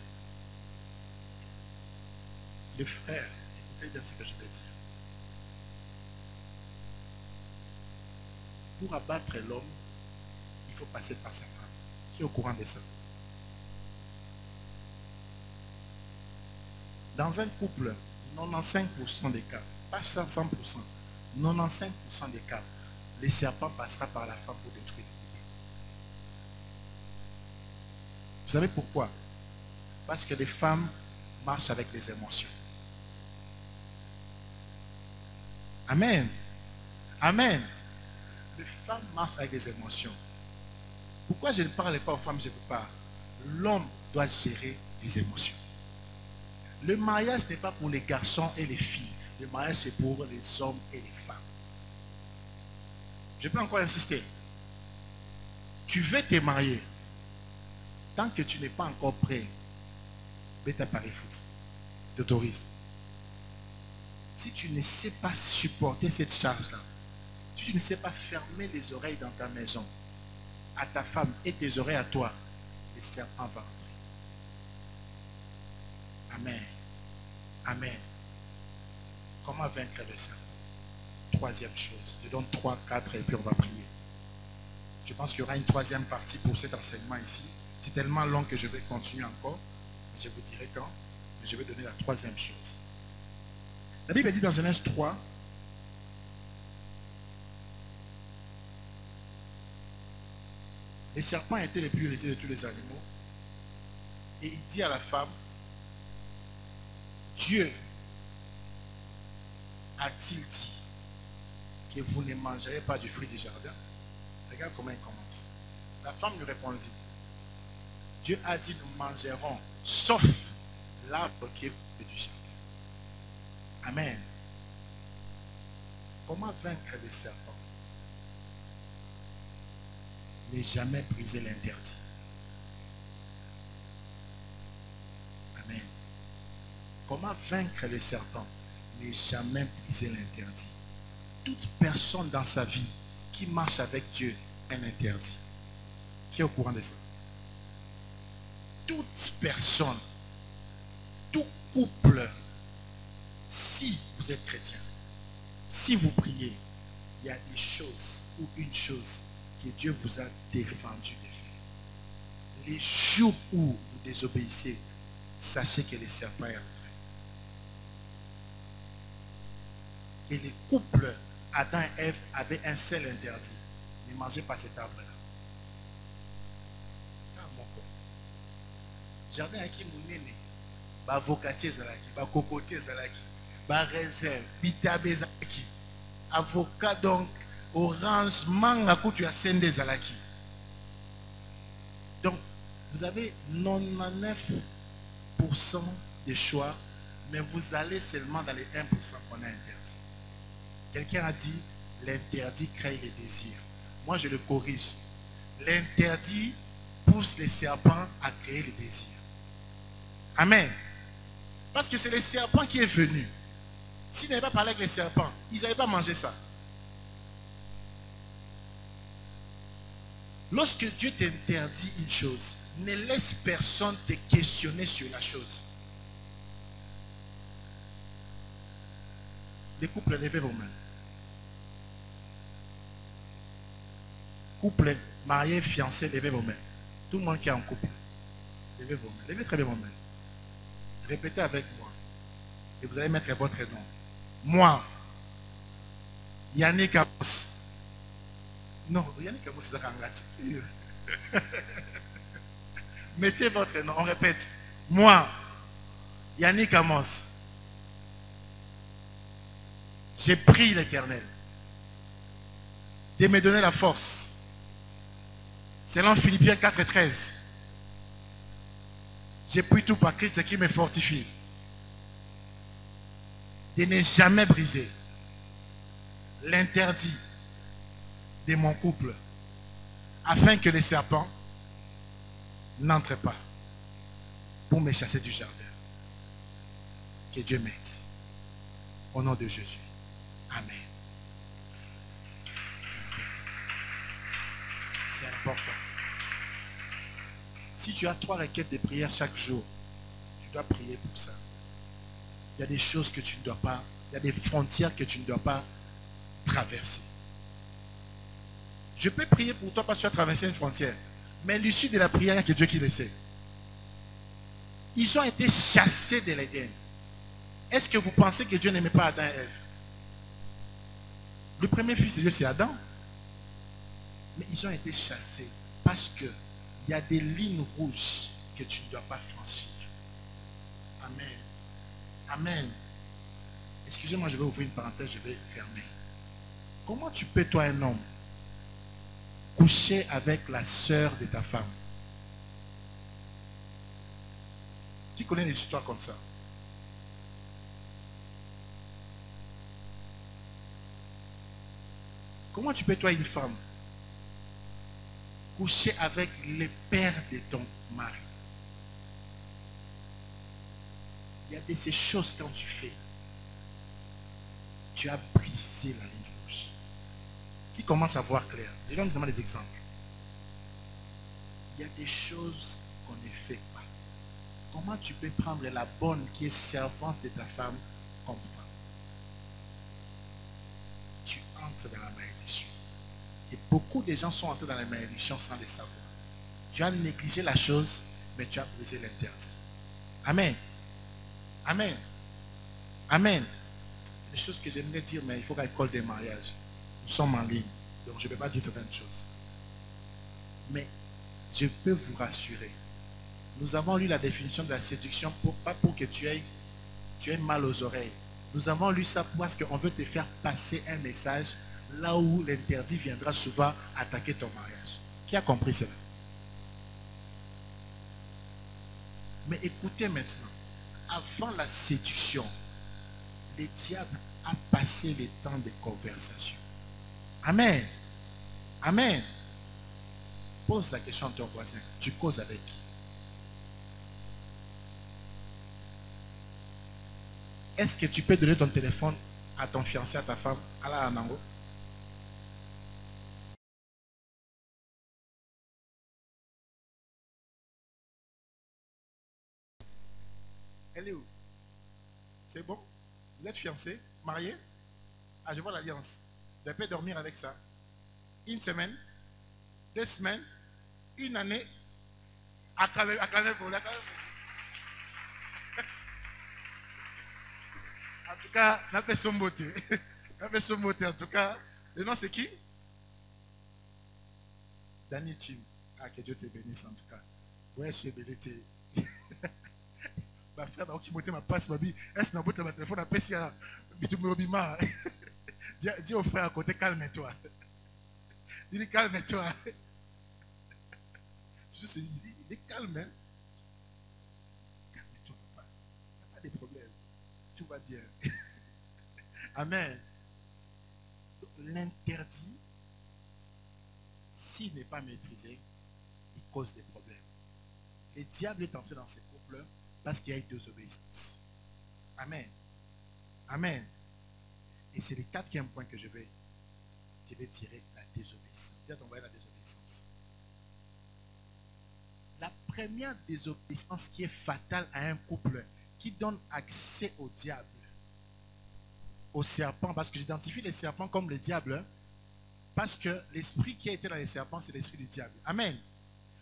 Les frères, écoutez bien ce que je vais dire. Pour abattre l'homme, il faut passer par sa femme. Qui est au courant de ça? Dans un couple, 95% des cas, pas 100%, 95% des cas, le serpent passera par la femme pour détruire le couple. Vous savez pourquoi? Parce que les femmes marchent avec les émotions. Amen. Amen. Les femmes marchent avec les émotions. Pourquoi je ne parle pas aux femmes, je peux pas? L'homme doit gérer les émotions. Le mariage n'est pas pour les garçons et les filles. Le mariage, c'est pour les hommes et les femmes. Je peux encore insister. Tu veux te marier. Tant que tu n'es pas encore prêt, mets ta pari foot. Je t'autorise. Si tu ne sais pas supporter cette charge-là, si tu ne sais pas fermer les oreilles dans ta maison, à ta femme et tes oreilles à toi, le serpent va entrer. Amen. Amen. Comment vaincre le serpent? Troisième chose. Je donne 3, 4 et puis on va prier. Je pense qu'il y aura une troisième partie pour cet enseignement ici. C'est tellement long que je vais continuer encore. Je vous dirai quand. Mais je vais donner la troisième chose. La Bible dit dans Genèse 3, les serpents étaient les plus rusés de tous les animaux. Et il dit à la femme, Dieu a-t-il dit que vous ne mangerez pas du fruit du jardin? Regarde comment il commence. La femme lui répondit, Dieu a dit nous mangerons sauf l'arbre qui est du jardin. Amen. Comment vaincre les serpents? Ne jamais briser l'interdit. Amen. Comment vaincre les serpents? Ne jamais briser l'interdit. Toute personne dans sa vie qui marche avec Dieu est un interdit. Qui est au courant de ça? Toute personne, tout couple, si vous êtes chrétien, si vous priez, il y a des choses ou une chose que Dieu vous a défendu de faire. Les jours où vous désobéissez, sachez que le serpent est entré. Et les couples, Adam et Ève, avaient un seul interdit. Ne mangez pas cet arbre-là. Jardin à qui nous nene, ba avocatier zalaki, ba cocotier zalaki, ba raisin, bitabe zalaki, avocat donc, orange, manga tu as sendé zalaki. Donc, vous avez 99% des choix, mais vous allez seulement dans les 1% qu'on a interdit. Quelqu'un a dit, l'interdit crée les désirs. Moi, je le corrige. L'interdit pousse les serpents à créer les désirs. Amen. Parce que c'est le serpent qui est venu. S'ils n'avaient pas parlé avec les serpents, ils n'avaient pas mangé ça. Lorsque Dieu t'interdit une chose, ne laisse personne te questionner sur la chose. Les couples, levez vos mains. Couple, marié, fiancé, levez vos mains. Tout le monde qui est en couple, levez vos mains. Levez très bien vos mains. Répétez avec moi. Et vous allez mettre votre nom. Moi, Yannick Amos. Non, Yannick Amos, c'est Rangati. Mettez votre nom. On répète. Moi, Yannick Amos. J'ai prié l'Éternel de me donner la force. Selon Philippiens 4:13. J'ai pris tout par Christ qui me fortifie. De ne jamais briser l'interdit de mon couple, afin que les serpents n'entrent pas pour me chasser du jardin. Que Dieu m'aide. Au nom de Jésus. Amen. C'est important. Si tu as 3 requêtes de prière chaque jour, tu dois prier pour ça. Il y a des choses que tu ne dois pas, il y a des frontières que tu ne dois pas traverser. Je peux prier pour toi parce que tu as traversé une frontière. Mais l'issue de la prière, il n'y a que Dieu qui le sait. Ils ont été chassés de l'Éden. Est-ce que vous pensez que Dieu n'aimait pas Adam et Ève? Le premier fils de Dieu, c'est Adam. Mais ils ont été chassés parce qu'il y a des lignes rouges que tu ne dois pas franchir. Amen. Amen. Excusez-moi, je vais ouvrir une parenthèse, je vais fermer. Comment tu peux, toi, un homme, coucher avec la sœur de ta femme? Tu connais des histoires comme ça? Comment tu peux, toi, une femme, coucher avec le père de ton mari? Il y a de ces choses quand tu fais. Tu as brisé la ligne rouge. Qui commence à voir clair? Je donne vraiment des exemples. Il y a des choses qu'on ne fait pas. Comment tu peux prendre la bonne qui est servante de ta femme comme femme? Tu entres dans la malédiction. Et beaucoup de gens sont entrés dans la malédiction sans le savoir. Tu as négligé la chose, mais tu as brisé l'interdit. Amen. Amen. Amen. Des choses que j'aimerais dire, mais il faut qu'à l'école des mariages. Nous sommes en ligne, donc je ne peux pas dire certaines choses. Mais je peux vous rassurer. Nous avons lu la définition de la séduction, pas pour que tu aies mal aux oreilles. Nous avons lu ça parce qu'on veut te faire passer un message là où l'interdit viendra souvent attaquer ton mariage. Qui a compris cela? Mais écoutez maintenant. Avant la séduction, le diable a passé le temps de conversation. Amen. Amen. Pose la question à ton voisin. Tu causes avec qui? Est-ce que tu peux donner ton téléphone à ton fiancé, à ta femme, à la Anango? Elle est où? C'est bon? Vous êtes fiancé? Marié? Ah, je vois l'alliance. Vous pouvez dormir avec ça. 1 semaine, 2 semaines, 1 année. À pour la. En tout cas, n'a pas son beauté. N'a pas son beauté. En tout cas, le nom c'est qui? Daniel Tim. Ah, que Dieu te bénisse en tout cas. Ouais, je suis béni. Ma frère, qui m'a ma passe, ma vie. Est-ce que ma téléphone a pété à Bitumobima? Dis au frère à côté, calme-toi. Dis-lui, calme-toi. Il est calme, hein? Calme-toi, papa. Il n'y a pas de problème. Tout va bien. Amen. L'interdit, s'il n'est pas maîtrisé, il cause des problèmes. Le diable est entré dans ces couples parce qu'il y a eu désobéissance. Amen. Amen. Et c'est le 4e point que je vais tirer, la désobéissance. Dis à ton voisin la désobéissance. La première désobéissance qui est fatale à un couple, qui donne accès au diable, au serpent, parce que j'identifie les serpents comme le diable, parce que l'esprit qui a été dans les serpents, c'est l'esprit du diable. Amen.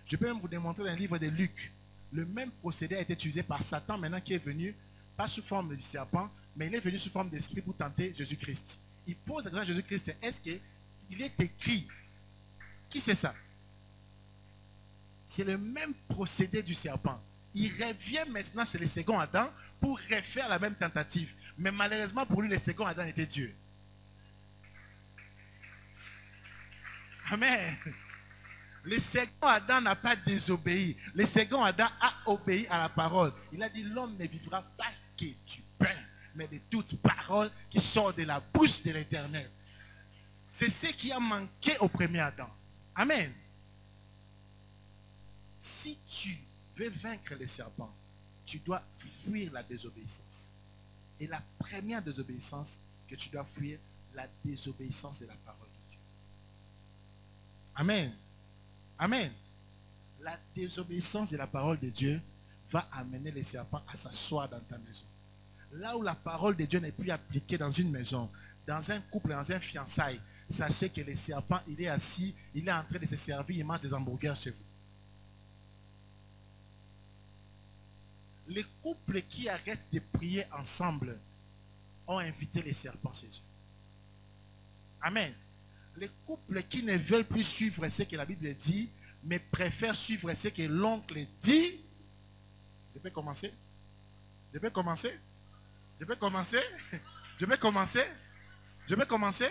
Je peux même vous démontrer dans le livre de Luc, le même procédé a été utilisé par Satan maintenant qui est venu, pas sous forme de serpent, mais il est venu sous forme d'esprit pour tenter Jésus-Christ. Il pose la question à Jésus-Christ, est-ce qu'il est écrit? Qui c'est ça? C'est le même procédé du serpent. Il revient maintenant chez le second Adam pour refaire la même tentative. Mais malheureusement pour lui, le second Adam était Dieu. Amen. Le second Adam n'a pas désobéi. Le second Adam a obéi à la parole. Il a dit, l'homme ne vivra pas que du pain, mais de toute parole qui sort de la bouche de l'Éternel. C'est ce qui a manqué au premier Adam. Amen. Si tu veux vaincre les serpents, tu dois fuir la désobéissance. Et la première désobéissance que tu dois fuir, la désobéissance de la parole de Dieu. Amen. Amen. La désobéissance de la parole de Dieu va amener les serpents à s'asseoir dans ta maison. Là où la parole de Dieu n'est plus appliquée dans une maison, dans un couple, dans un fiançailles, sachez que le serpent, il est assis, il est en train de se servir, il mange des hamburgers chez vous. Les couples qui arrêtent de prier ensemble ont invité les serpents chez eux. Amen. Les couples qui ne veulent plus suivre ce que la Bible dit, mais préfèrent suivre ce que l'oncle dit. Je peux commencer? Je peux commencer? Je peux commencer? Je peux commencer? Je peux commencer?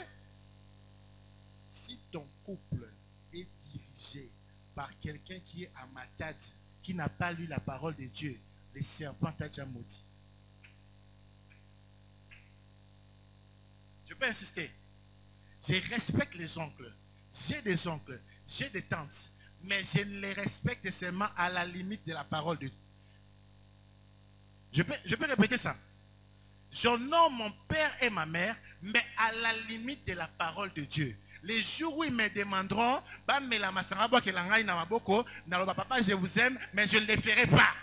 Si ton couple est dirigé par quelqu'un qui est amatade, qui n'a pas lu la parole de Dieu, les serpents t'ont déjà maudit. Je peux insister. Je respecte les oncles. J'ai des oncles, j'ai des tantes, mais je ne les respecte seulement à la limite de la parole de Dieu. Je peux répéter ça. J'honore mon père et ma mère, mais à la limite de la parole de Dieu. Les jours où ils me demanderont, papa, je vous aime, mais je ne les ferai pas.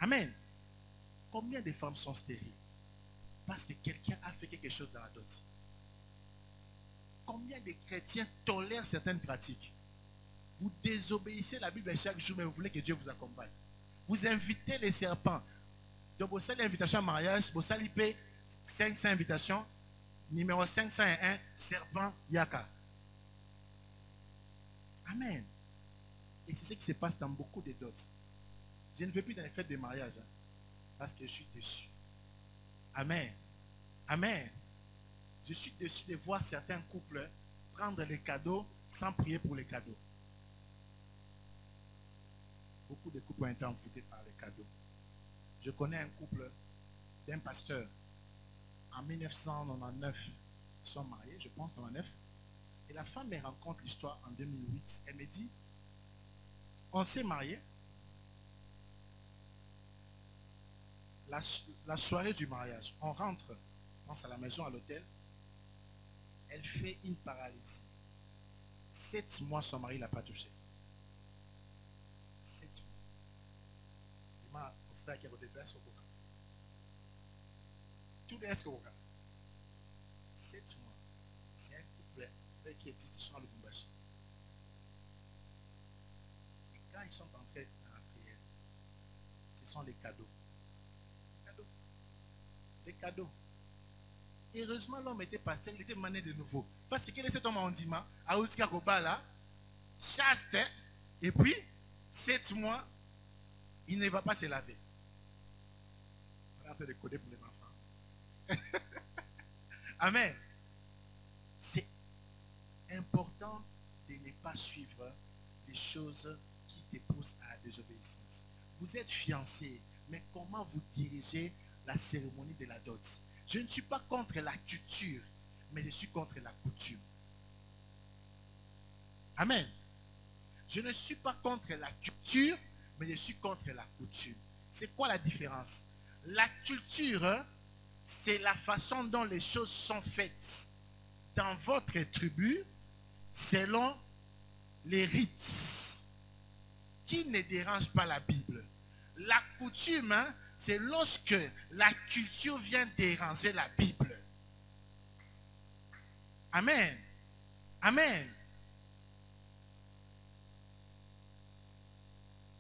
Amen. Combien de femmes sont stériles? Parce que quelqu'un a fait quelque chose dans la dot. Combien de chrétiens tolèrent certaines pratiques? Vous désobéissez la Bible chaque jour, mais vous voulez que Dieu vous accompagne. Vous invitez les serpents. Donc, vous savez l'invitation à mariage, vous savez 500 invitations, numéro 501, serpent Yaka. Amen. Et c'est ce qui se passe dans beaucoup de dots. Je ne vais plus dans les fêtes de mariage, hein, parce que je suis déçu. Amen. Amen. Je suis déçu de voir certains couples prendre les cadeaux sans prier pour les cadeaux. Beaucoup de couples ont été envoûtés par les cadeaux. Je connais un couple d'un pasteur. En 1999, ils sont mariés, je pense, 99. Et la femme me raconte l'histoire en 2008. Elle me dit, on s'est mariés. La soirée du mariage, on rentre, on pense à la maison, à l'hôtel. Elle fait une paralysie. 7 mois, son mari ne l'a pas touché. 7 mois. Il m'a offert qu'il y ait des au tout est ce 7 mois. C'est un couple qui existe sur le Bumbashi. Et quand ils sont entrés dans la prière, ce sont les cadeaux. Les cadeaux. Heureusement, l'homme était passé, il était mané de nouveau. Parce que quel est cet homme en Dima, à Outika Gobala, chaste, et puis, 7 mois, il ne va pas se laver. On est en train de coder pour les enfants. Amen. C'est important de ne pas suivre les choses qui te poussent à la désobéissance. Vous êtes fiancés, mais comment vous dirigez la cérémonie de la dot? Je ne suis pas contre la culture, mais je suis contre la coutume. Amen. Je ne suis pas contre la culture, mais je suis contre la coutume. C'est quoi la différence? La culture, c'est la façon dont les choses sont faites dans votre tribu selon les rites qui ne dérangent pas la Bible. La coutume, hein, c'est lorsque la culture vient déranger la Bible. Amen. Amen.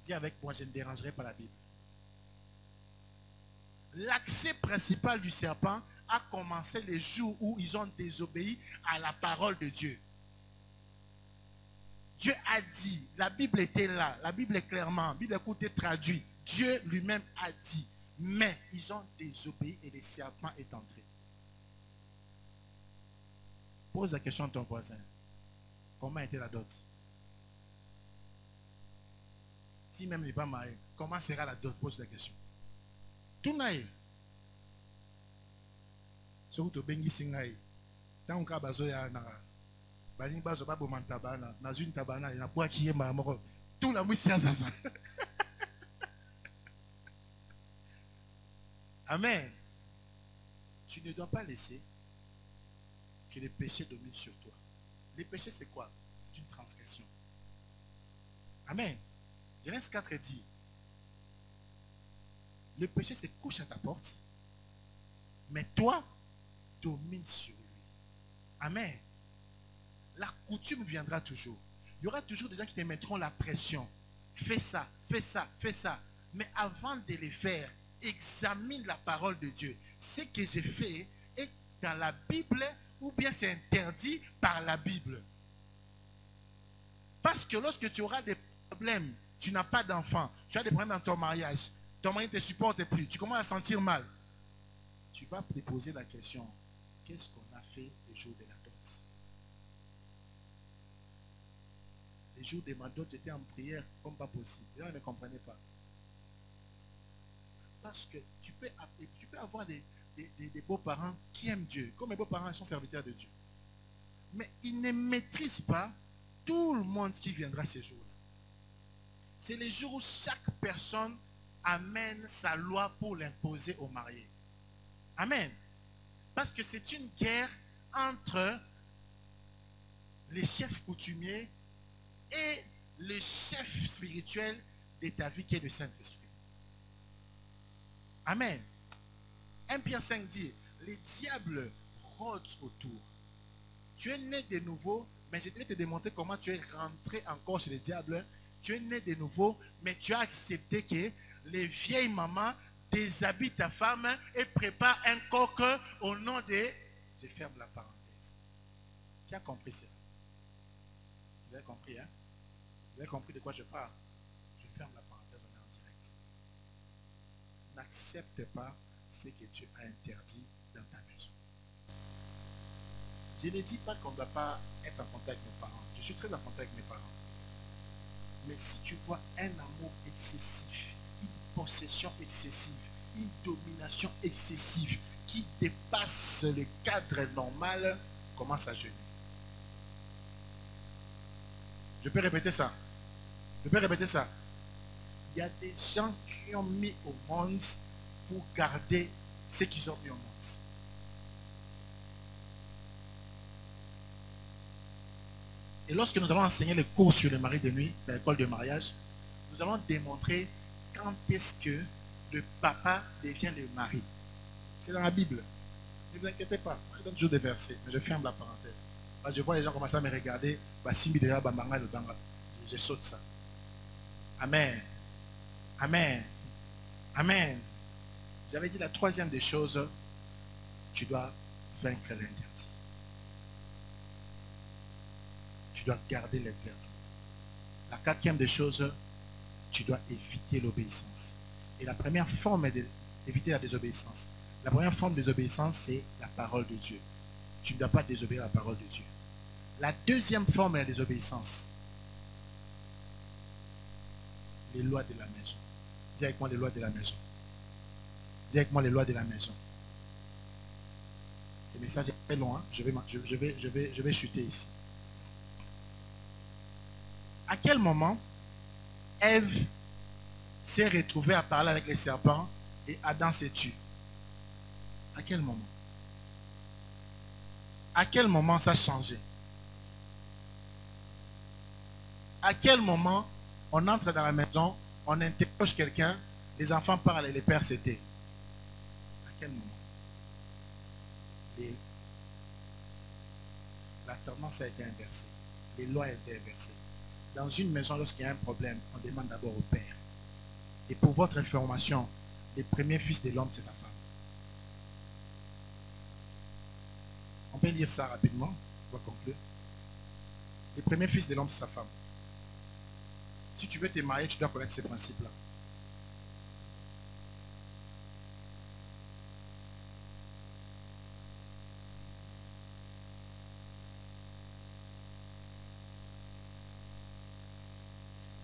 Dis avec moi, je ne dérangerai pas la Bible. L'accès principal du serpent a commencé les jours où ils ont désobéi à la parole de Dieu. Dieu a dit, la Bible était là, la Bible est clairement, la Bible écoutée traduite. Dieu lui-même a dit, mais ils ont désobéi et le serpent est entré. Pose la question à ton voisin. Comment était la dot? Si même il n'est pas marié, comment sera la dot? Pose la question. Tout naïe. Surtout bengi singaï. Tant qu'on a besoin de bani bazo babo mantabana, nazune tabana, il y a quoi qui est marmoro. Tout la mousse ça. Amen. Tu ne dois pas laisser que les péchés dominent sur toi. Les péchés, c'est quoi? C'est une transgression. Amen. Genèse 4 dit, le péché se couche à ta porte, mais toi, domine sur lui. Amen. La coutume viendra toujours. Il y aura toujours des gens qui te mettront la pression. Fais ça, fais ça, fais ça. Mais avant de les faire, examine la parole de Dieu. Ce que j'ai fait est dans la Bible ou bien c'est interdit par la Bible. Parce que lorsque tu auras des problèmes, tu n'as pas d'enfant, tu as des problèmes dans ton mariage, ton mari ne te supporte plus, tu commences à sentir mal, tu vas te poser la question, qu'est-ce qu'on a fait le jour de la dot? Les jours de ma dot, j'étais en prière comme pas possible. Les gens ne comprenaient pas. Parce que tu peux avoir des beaux-parents qui aiment Dieu. Comme mes beaux-parents sont serviteurs de Dieu. Mais ils ne maîtrisent pas tout le monde qui viendra ces jours-là. C'est les jours où chaque personne amène sa loi pour l'imposer aux mariés. Amen. Parce que c'est une guerre entre les chefs coutumiers et le chef spirituel de ta vie qui est le Saint-Esprit. Amen. 1 Pierre 5 dit, les diables rôdent autour. Tu es né de nouveau, mais je vais te démontrer comment tu es rentré encore chez les diables. Tu es né de nouveau, mais tu as accepté que les vieilles mamans déshabillent ta femme et préparent un coq au nom de... Je ferme la parenthèse. Qui a compris ça? Vous avez compris, hein? Vous avez compris de quoi je parle? Je ferme la parenthèse, on est en direct. N'accepte pas ce que Dieu a interdit dans ta maison. Je ne dis pas qu'on ne doit pas être en contact avec nos parents. Je suis très en contact avec mes parents. Mais si tu vois un amour excessif, une possession excessive, une domination excessive qui dépasse le cadre normal, commence à jeûner. Je peux répéter ça. Je peux répéter ça. Il y a des gens qui ont mis au monde pour garder ce qu'ils ont mis au monde. Et lorsque nous allons enseigner les cours sur le mari de nuit, dans l'école de mariage, nous allons démontrer quand est-ce que le papa devient le mari. C'est dans la Bible. Ne vous inquiétez pas. Je donne toujours des versets, mais je ferme la parenthèse. Je vois les gens commencer à me regarder. Je saute ça. Amen. Amen. Amen. J'avais dit la troisième des choses, tu dois vaincre l'interdit. Tu dois garder l'interdit. La quatrième des choses, tu dois éviter l'obéissance. Et la première forme d'éviter la désobéissance. La première forme de désobéissance, c'est la parole de Dieu. Tu ne dois pas désobéir à la parole de Dieu. La deuxième forme de la désobéissance, les lois de la maison. Dis avec moi les lois de la maison. Dis avec moi les lois de la maison. Ce message est très long, hein? Je vais chuter ici. À quel moment Ève s'est retrouvée à parler avec les serpents et Adam s'est tué? À quel moment? À quel moment ça a changé? À quel moment on entre dans la maison, on interroge quelqu'un, les enfants parlent et les pères s'étaient? À quel moment? La tendance a été inversée. Les lois ont été inversées. Dans une maison, lorsqu'il y a un problème, on demande d'abord au père. Et pour votre information, le premier fils de l'homme, c'est sa femme. On peut lire ça rapidement, on va conclure. Le premier fils de l'homme, c'est sa femme. Si tu veux te marier, tu dois connaître ces principes-là.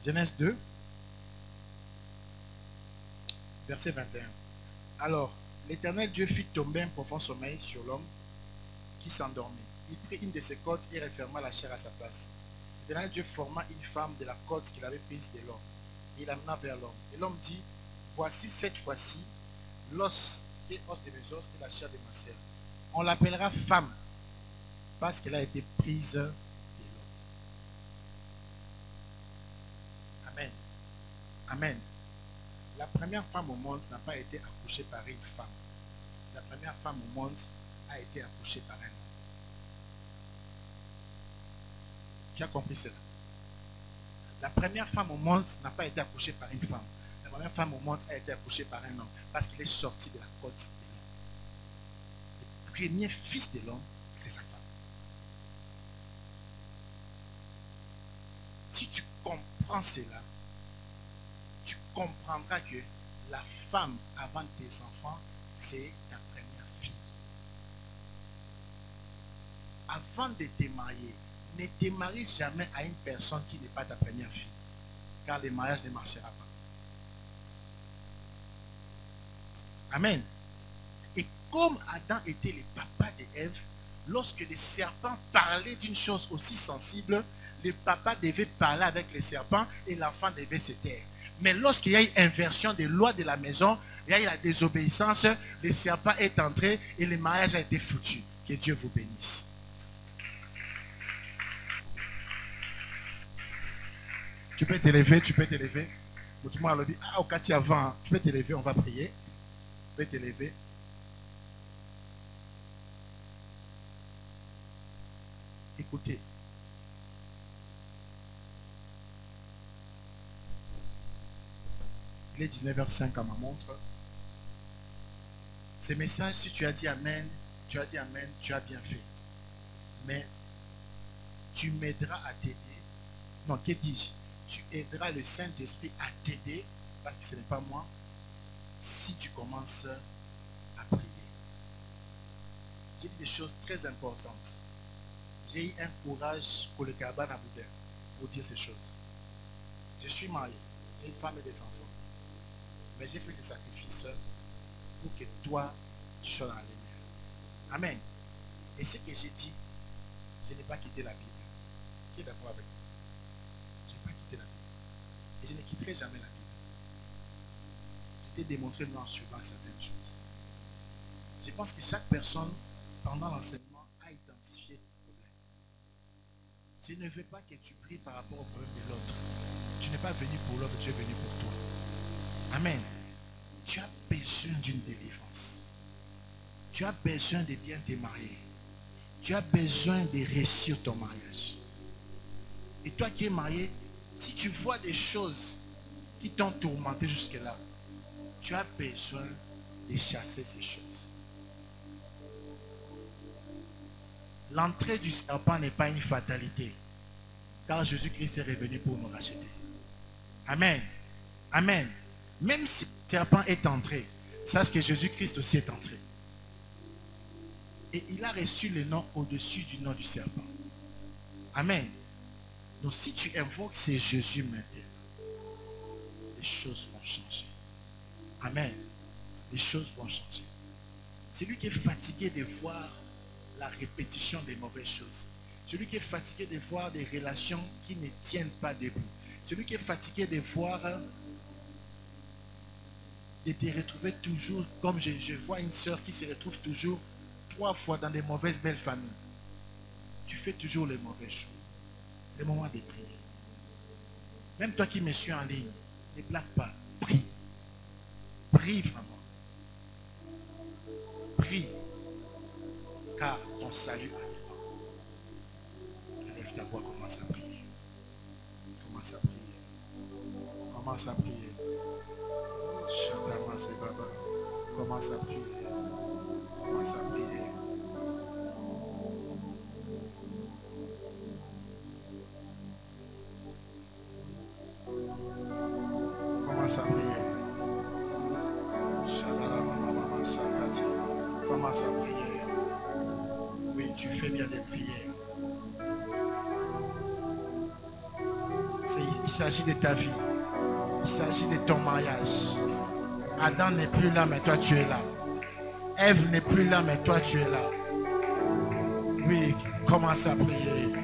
Genèse 2, verset 21. Alors, l'Éternel Dieu fit tomber un profond sommeil sur l'homme qui s'endormit. Il prit une de ses côtes et referma la chair à sa place. L'Éternel Dieu forma une femme de la côte qu'il avait prise de l'homme. Il l'amena vers l'homme. Et l'homme dit, voici cette fois-ci l'os et os de mes os et la chair de ma chair. On l'appellera femme parce qu'elle a été prise de l'homme. Amen. Amen. La première femme au monde n'a pas été accouchée par une femme. La première femme au monde a été accouchée par un homme. Tu as compris cela? La première femme au monde n'a pas été accouchée par une femme. La première femme au monde a été accouchée par un homme parce qu'il est sorti de la côte de l'homme. Le premier fils de l'homme, c'est sa femme. Si tu comprends cela, tu comprendras que la femme avant tes enfants, c'est ta première fille. Avant de te marier, ne te marie jamais à une personne qui n'est pas ta première fille, car le mariage ne marchera pas. Amen. Et comme Adam était le papa d'Ève, lorsque le serpent parlait d'une chose aussi sensible, le papa devait parler avec le serpent et l'enfant devait se taire. Mais lorsqu'il y a eu inversion des lois de la maison, il y a eu la désobéissance, le serpent est entré et le mariage a été foutu. Que Dieu vous bénisse. Tu peux t'élever, tu peux t'élever. Tout le monde a dit, ah, au quartier avant, tu peux t'élever, on va prier. Tu peux t'élever. Écoutez. Il est 19h05 à ma montre. Ces messages, si tu as dit Amen, tu as dit Amen, tu as bien fait. Mais tu m'aideras à t'aider. Non, que dis-je? Tu aideras le Saint-Esprit à t'aider, parce que ce n'est pas moi, si tu commences à prier. J'ai dit des choses très importantes. J'ai eu un courage pour le cabane à Boudin pour dire ces choses. Je suis marié, j'ai une femme et des enfants. Mais j'ai fait des sacrifices pour que toi, tu sois dans la lumière. Amen. Et ce que j'ai dit, je n'ai pas quitté la Bible. Qui est d'accord avec moi? Je n'ai pas quitté la Bible. Et je ne quitterai jamais la Bible. Je t'ai démontré noir sur blanc certaines choses. Je pense que chaque personne, pendant l'enseignement, a identifié le problème. Je ne veux pas que tu pries par rapport au problème de l'autre. Tu n'es pas venu pour l'autre, tu es venu pour toi. Amen. Tu as besoin d'une délivrance. Tu as besoin de bien te marier. Tu as besoin de réussir ton mariage. Et toi qui es marié, si tu vois des choses qui t'ont tourmenté jusque-là, tu as besoin de chasser ces choses. L'entrée du serpent n'est pas une fatalité, car Jésus-Christ est revenu pour nous racheter. Amen. Amen. Même si le serpent est entré, sache que Jésus-Christ aussi est entré. Et il a reçu le nom au-dessus du nom du serpent. Amen. Donc si tu invoques ces Jésus maintenant, les choses vont changer. Amen. Les choses vont changer. Celui qui est fatigué de voir la répétition des mauvaises choses. Celui qui est fatigué de voir des relations qui ne tiennent pas debout. Celui qui est fatigué de voir, de te retrouver toujours, comme je vois une soeur qui se retrouve toujours 3 fois dans des mauvaises belles familles. Tu fais toujours les mauvaises choses. C'est le moment de prier. Même toi qui me suis en ligne, ne blague pas. Prie. Prie vraiment. Prie. Car ton salut arrivera. Lève ta voix, commence à prier. Commence à prier. Commence à prier. Chantama c'est Baba. Commence à prier. Commence à prier. Commence à prier. Commence à prier. Oui, tu fais bien des prières. Il s'agit de ta vie. Il s'agit de ton mariage. Adam n'est plus là, mais toi tu es là. Ève n'est plus là, mais toi tu es là. Oui, commence à prier.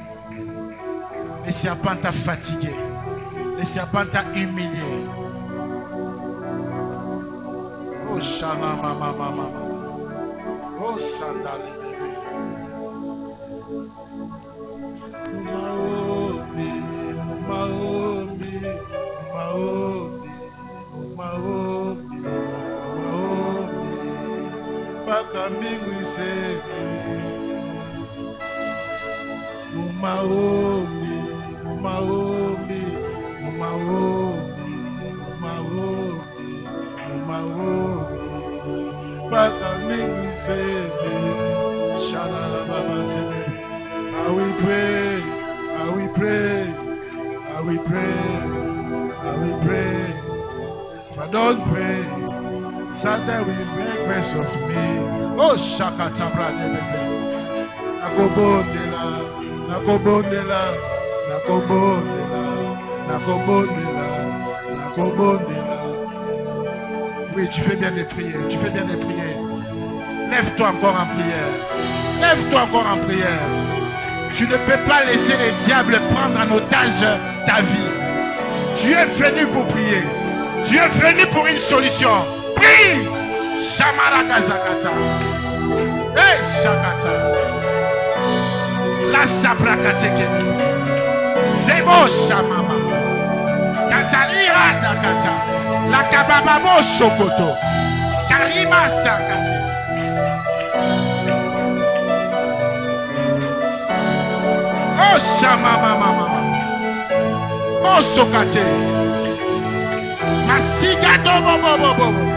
Le serpent t'a fatigué. Le serpent t'a humilié. Oh, Shana, mama, mama. Oh, Sandal, bébé. Maomi, Maomi, Maomi, Maomi, Maomi. Bakami, Maomi, Maomi, Maomi, Maomi, Maomi. Bakami, Shalala Baba Sebe. I will pray, I will pray, I will pray, I will pray. If I don't pray, Satan will make mess of me. Oh, Shakatabra Debebe. Nakobondela, Nakobondela, Nakobondela, Nakobondela, Nakobondela. Oui, tu fais bien de prier, tu fais bien de prier. Lève-toi encore en prière. Lève-toi encore en prière. Tu ne peux pas laisser les diables prendre en otage ta vie. Tu es venu pour prier. Tu es venu pour une solution. Prie. Shamaragazakata. Hey, Shakata. La Sabrakateke. Zemo Shamama. Katalira Dakata. La Kababamo Shokoto. Karima Sakate. Oh Shamama Mama. Oh Sokate. Masiga Dobo Bobo Bobo.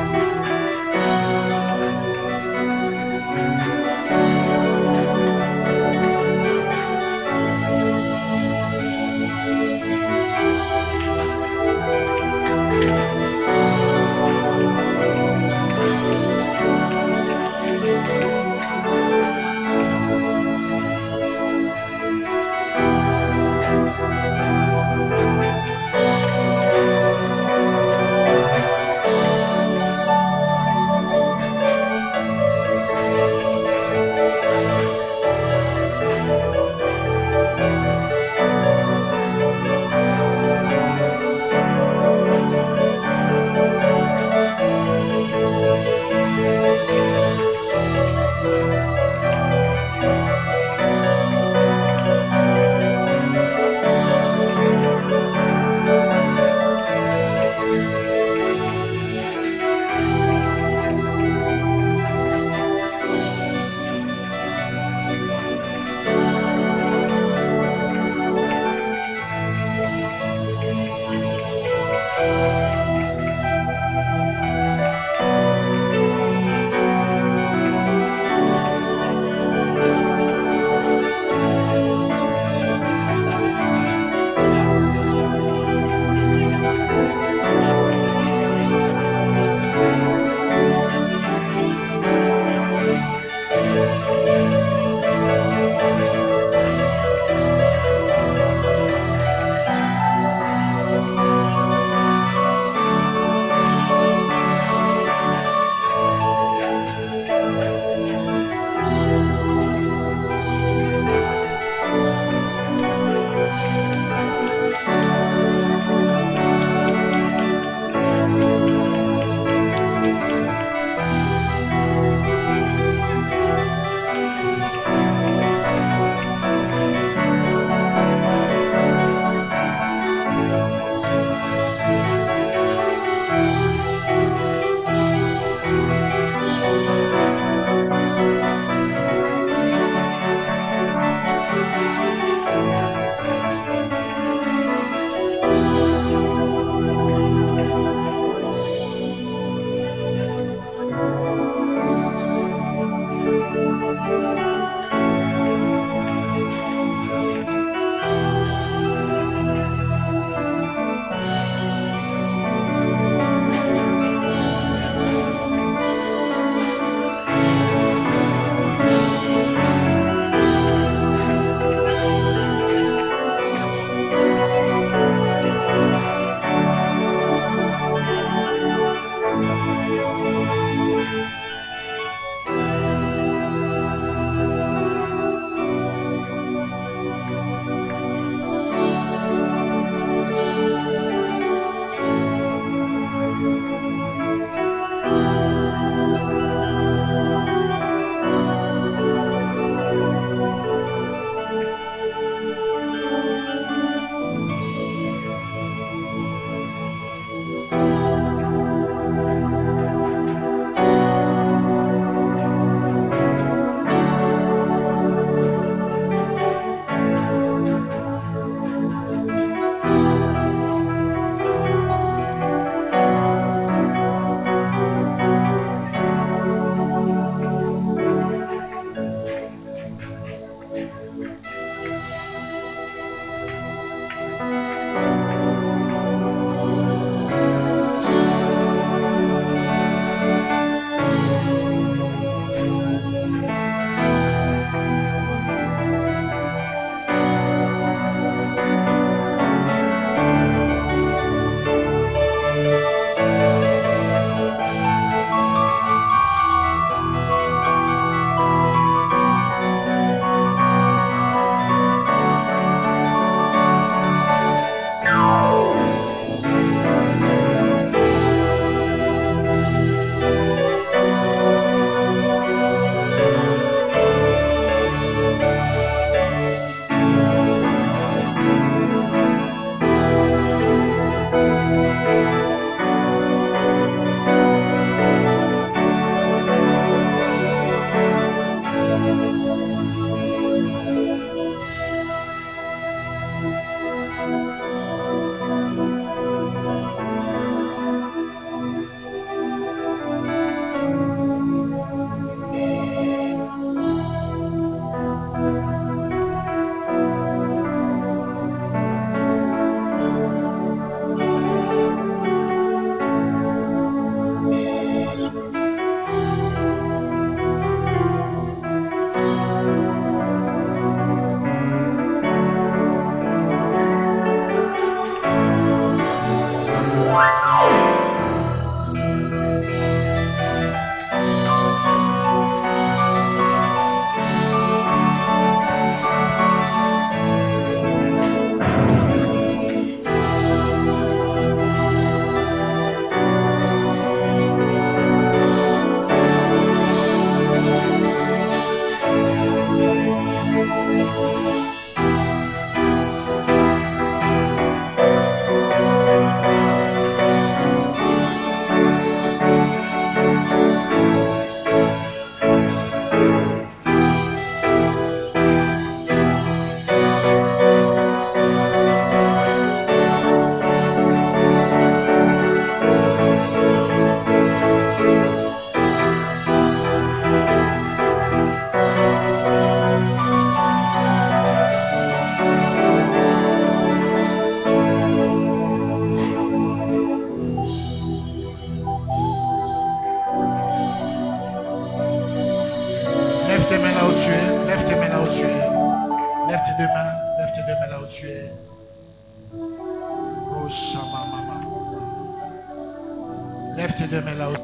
Lève tes deux mains là-haut.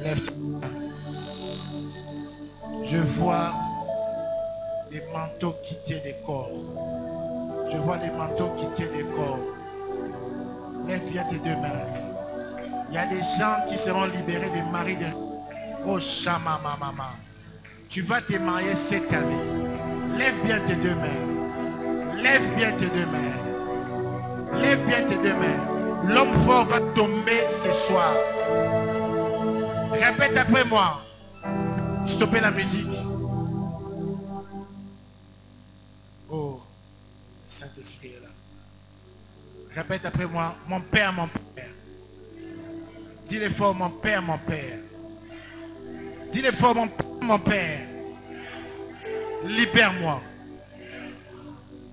Lève tes mains. Je vois les manteaux quitter les corps. Je vois les manteaux quitter les corps. Lève bien tes deux mains. Il y a des gens qui seront libérés des maris de... Oh, Shama, Mama. Tu vas te marier cette année. Lève bien tes deux mains. Lève bien tes deux mains. Lève bien tes deux mains. L'homme fort va tomber ce soir. Répète après moi. Stoppez la musique. Oh, Saint-Esprit est là. Répète après moi. Mon Père, mon Père. Dis-le fort, mon Père, mon Père. Dis-le fort, mon Père, mon Père. Libère-moi.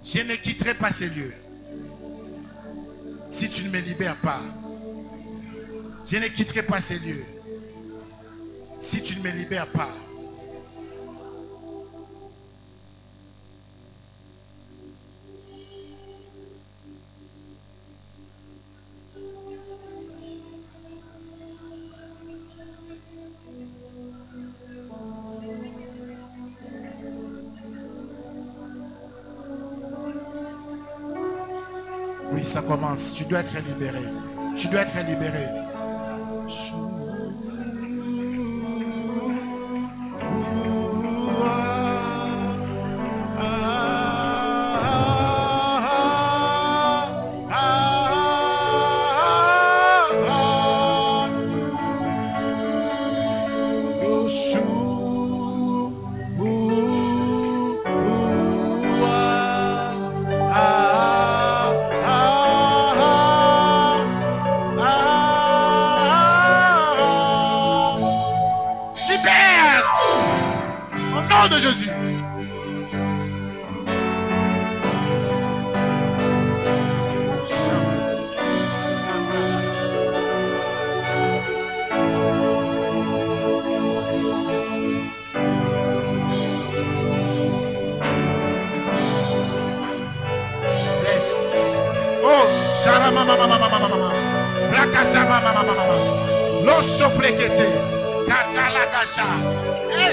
Je ne quitterai pas ces lieux. Si tu ne me libères pas, je ne quitterai pas ces lieux. Si tu ne me libères pas, oui, ça commence. Tu dois être libéré. Tu dois être libéré. De Jésus. Oh, Sharama mama mama mama mama. Blakazama mama mama mama. Lo soprekete. Katalakasha.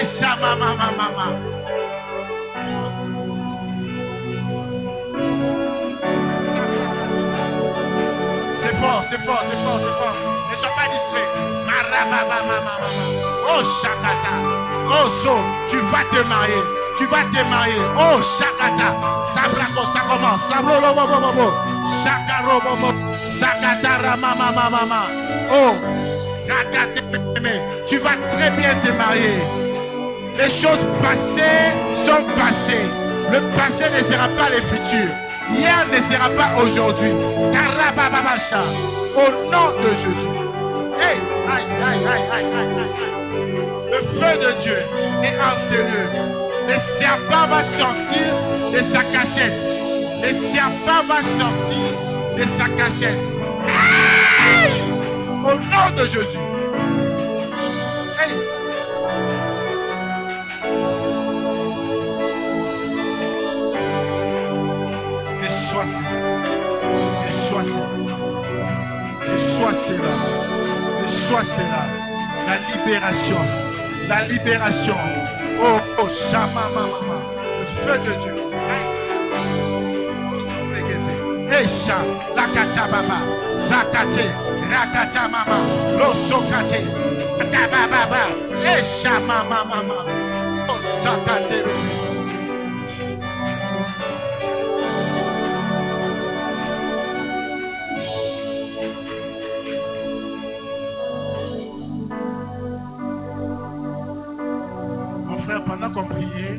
Shama mama mama. C'est fort, c'est fort, c'est fort, c'est fort. Ne sois pas distrait. Oh Shakata. Oh So, tu vas te marier. Tu vas te marier. Oh Shakata. Sabrako, ça commence. Sabrolo bobo. Shakaro bobo. Sakata rama mama mama. Oh. Tu vas très bien te marier. Les choses passées sont passées. Le passé ne sera pas le futur. Hier ne sera pas aujourd'hui. Karabababacha. Au nom de Jésus. Hey, aïe, aïe, aïe, aïe, aïe, aïe. Le feu de Dieu est en ce lieu. Le serpent va sortir de sa cachette. Le serpent va sortir de sa cachette. Aïe! Au nom de Jésus. Hey. Sois cela. La libération. La libération. Oh, oh, Shama mama. Le feu de Dieu. Esha, Lakata baba, Zakate, Rakata mama, Losokate, Baba, Esha mama mama, Osakate. Mon frère, pendant qu'on priait,